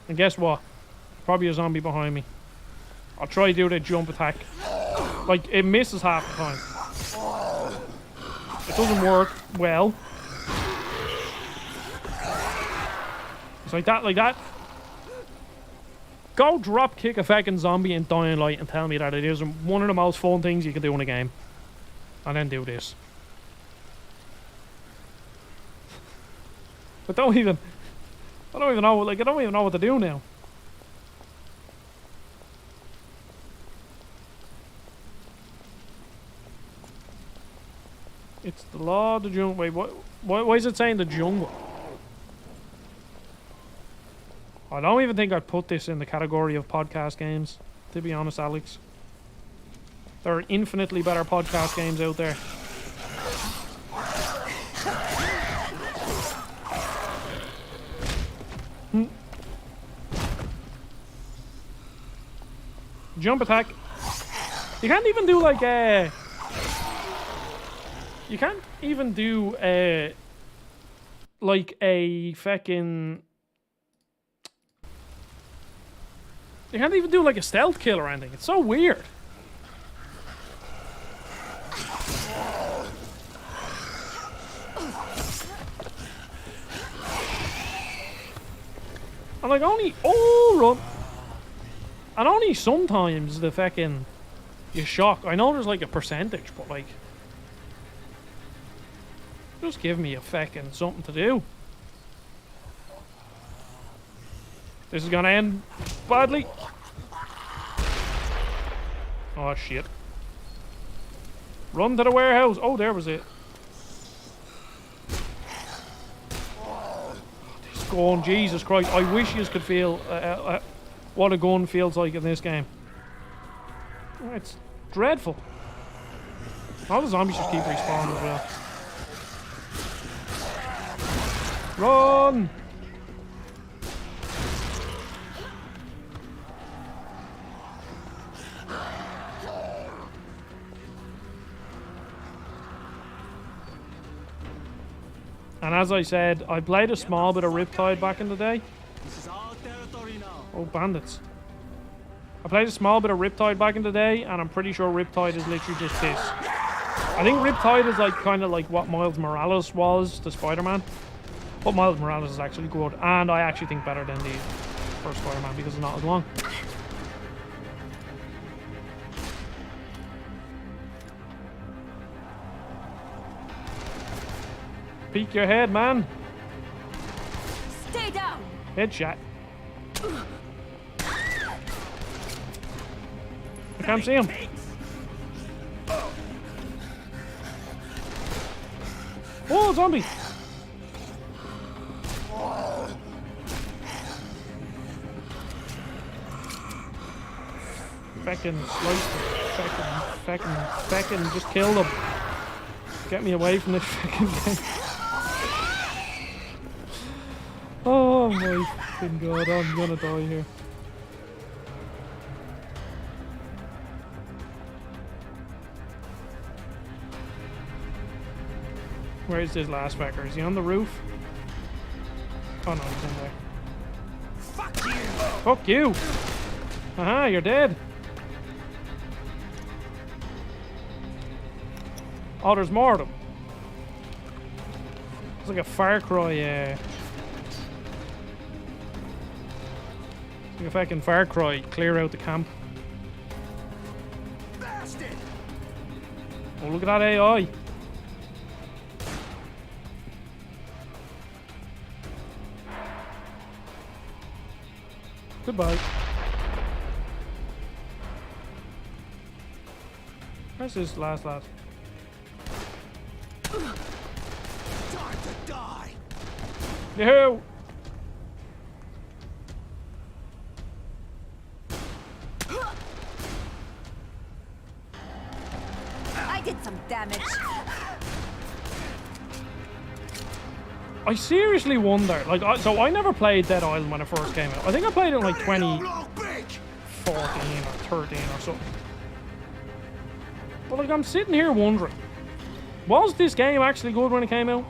and guess what, probably a zombie behind me. I'll try to do the jump attack, like, it misses half the time. It doesn't work well. It's like that. Go drop kick a fucking zombie in Dying Light and tell me that it isn't one of the most fun things you can do in a game. And then do this. I don't even know, like, I don't even know what to do now. It's the law of the jungle. Wait, why is it saying the jungle? I don't even think I'd put this in the category of podcast games, to be honest, Alex. There are infinitely better podcast games out there. Jump attack. You can't even do like a... You can't even do like a fucking... You can't even do like a stealth kill or anything. It's so weird. And like and only sometimes the fucking you shock. I know there's like a percentage, but like, just give me a fucking something to do. This is gonna end badly. Oh, shit. Run to the warehouse. Oh, there was it. This gun, Jesus Christ. I wish you could feel what a gun feels like in this game. It's dreadful. All the zombies just keep respawning as well. Run! And as I said, I played a small bit of Riptide back in the day. This is our territory now. Oh, bandits. I played a small bit of Riptide back in the day, and I'm pretty sure Riptide is literally just this. I think Riptide is like kind of like what Miles Morales was to Spider-Man. But Miles Morales is actually good, and I actually think better than the first Spider-Man because it's not as long. Peek your head, man. Stay down. Headshot. I can't see him. Oh, zombie! Feckin' sliced him. Feckin' just killed him. Get me away from this feckin' game. Oh my fucking god, I'm gonna die here. Where is this last fecker? Is he on the roof? Oh no, he's in there. Fuck you! Fuck you! Aha, you're dead! Oh, there's more of them. It's like a Far Cry, It's like a fucking Far Cry. Clear out the camp. Bastard! Oh, look at that AI. Goodbye. Where's this last lad? Time to die! Yahoo! I did some damage. I seriously wonder, like, so I never played Dead Island when it first came out. I think I played it in like 2014 or 13 or something. But like, I'm sitting here wondering, was this game actually good when it came out?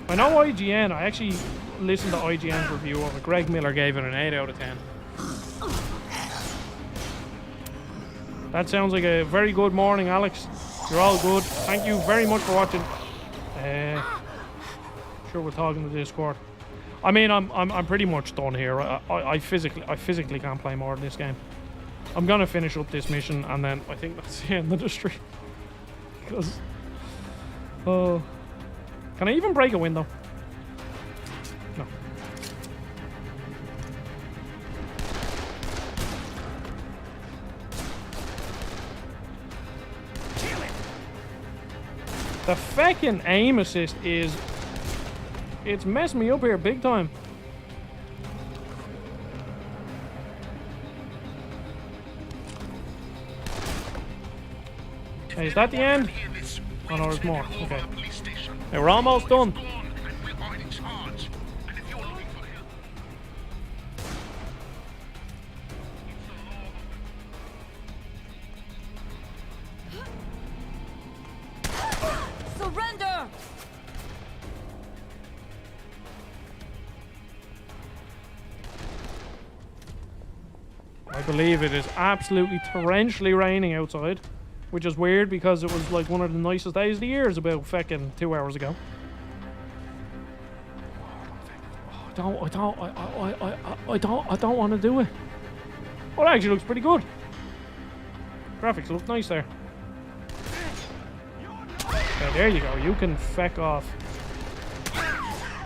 I know IGN, I actually listened to IGN's review of it. Greg Miller gave it an 8 out of 10. That sounds like a very good morning, Alex. You're all good. Thank you very much for watching. Sure, we're talking to Discord. I mean, I'm pretty much done here. I physically can't play more of this game. I'm gonna finish up this mission, and then I think that's the end of the stream. Because, oh, can I even break a window? No. The feckin' aim assist it's messing me up here big time. Hey, is that the end? Oh no, there's more. Okay. Hey, we're almost done. Surrender! I believe it is absolutely torrentially raining outside, which is weird because it was like one of the nicest days of the year about feckin' 2 hours ago. I don't want to do it. Well, it actually looks pretty good. Graphics look nice there. Okay, there you go. You can feck off.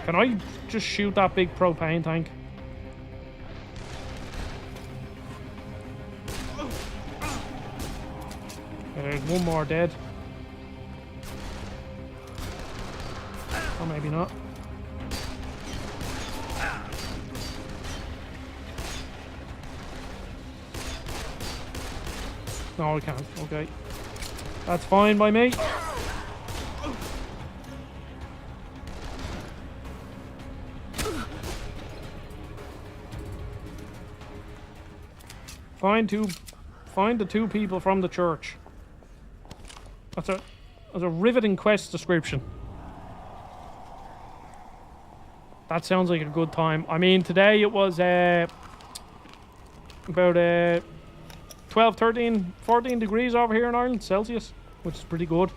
Can I just shoot that big propane tank? There's one more dead. Or maybe not. No, I can't. Okay. That's fine by me. Find the two people from the church. That's a riveting quest description. That sounds like a good time. I mean, today it was about 12, 13, 14 degrees over here in Ireland, Celsius, which is pretty good.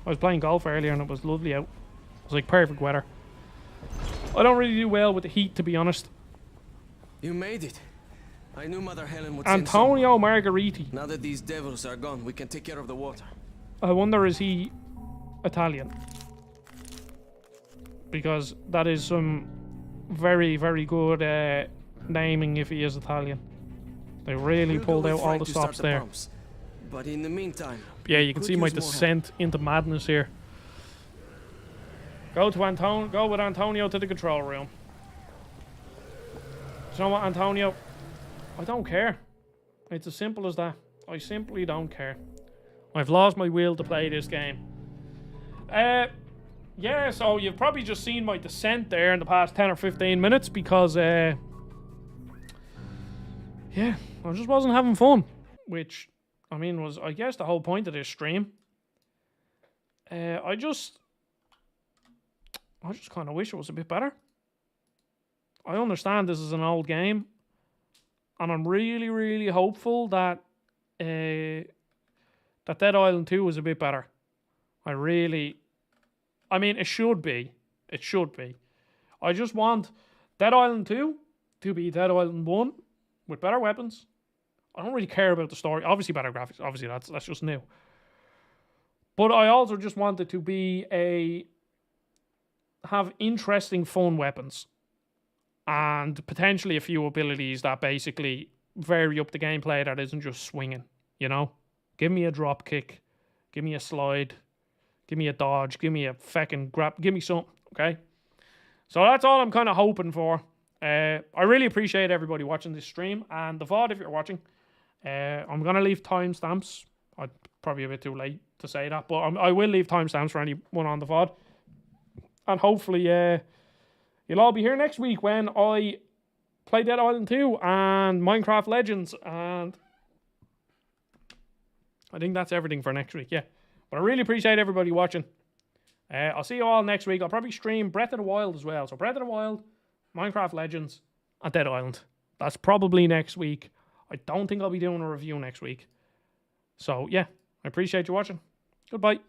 I was playing golf earlier and it was lovely out. It was like perfect weather. I don't really do well with the heat, to be honest. You made it. I knew Mother Helen would Antonio Margheriti. Now that these devils are gone, we can take care of the water. I wonder, is he Italian? Because that is some very, very good naming if he is Italian. They really pulled out all the stops there. But in the meantime, yeah, you can see my descent into madness here. Go with Antonio to the control room. You know what, Antonio? I don't care. It's as simple as that. I simply don't care. I've lost my will to play this game. Yeah, so you've probably just seen my descent there in the past 10 or 15 minutes because, yeah, I just wasn't having fun. Which, I mean, was, I guess, the whole point of this stream. I just kind of wish it was a bit better. I understand this is an old game. And I'm really, really hopeful that Dead Island 2 is a bit better. I mean, it should be. It should be. I just want Dead Island 2 to be Dead Island 1 with better weapons. I don't really care about the story. Obviously, better graphics. Obviously, that's just new. But I also just want it to be have interesting, fun weapons. And potentially a few abilities that basically vary up the gameplay that isn't just swinging, you know? Give me a drop kick. Give me a slide. Give me a dodge. Give me a feckin' grab. Give me something, okay? So that's all I'm kind of hoping for. I really appreciate everybody watching this stream. And the VOD, if you're watching, I'm going to leave timestamps. I'm probably a bit too late to say that, but I will leave timestamps for anyone on the VOD. And hopefully, you'll all be here next week when I play Dead Island 2 and Minecraft Legends. And I think that's everything for next week, yeah. But I really appreciate everybody watching. I'll see you all next week. I'll probably stream Breath of the Wild as well. So Breath of the Wild, Minecraft Legends, and Dead Island. That's probably next week. I don't think I'll be doing a review next week. So, yeah, I appreciate you watching. Goodbye.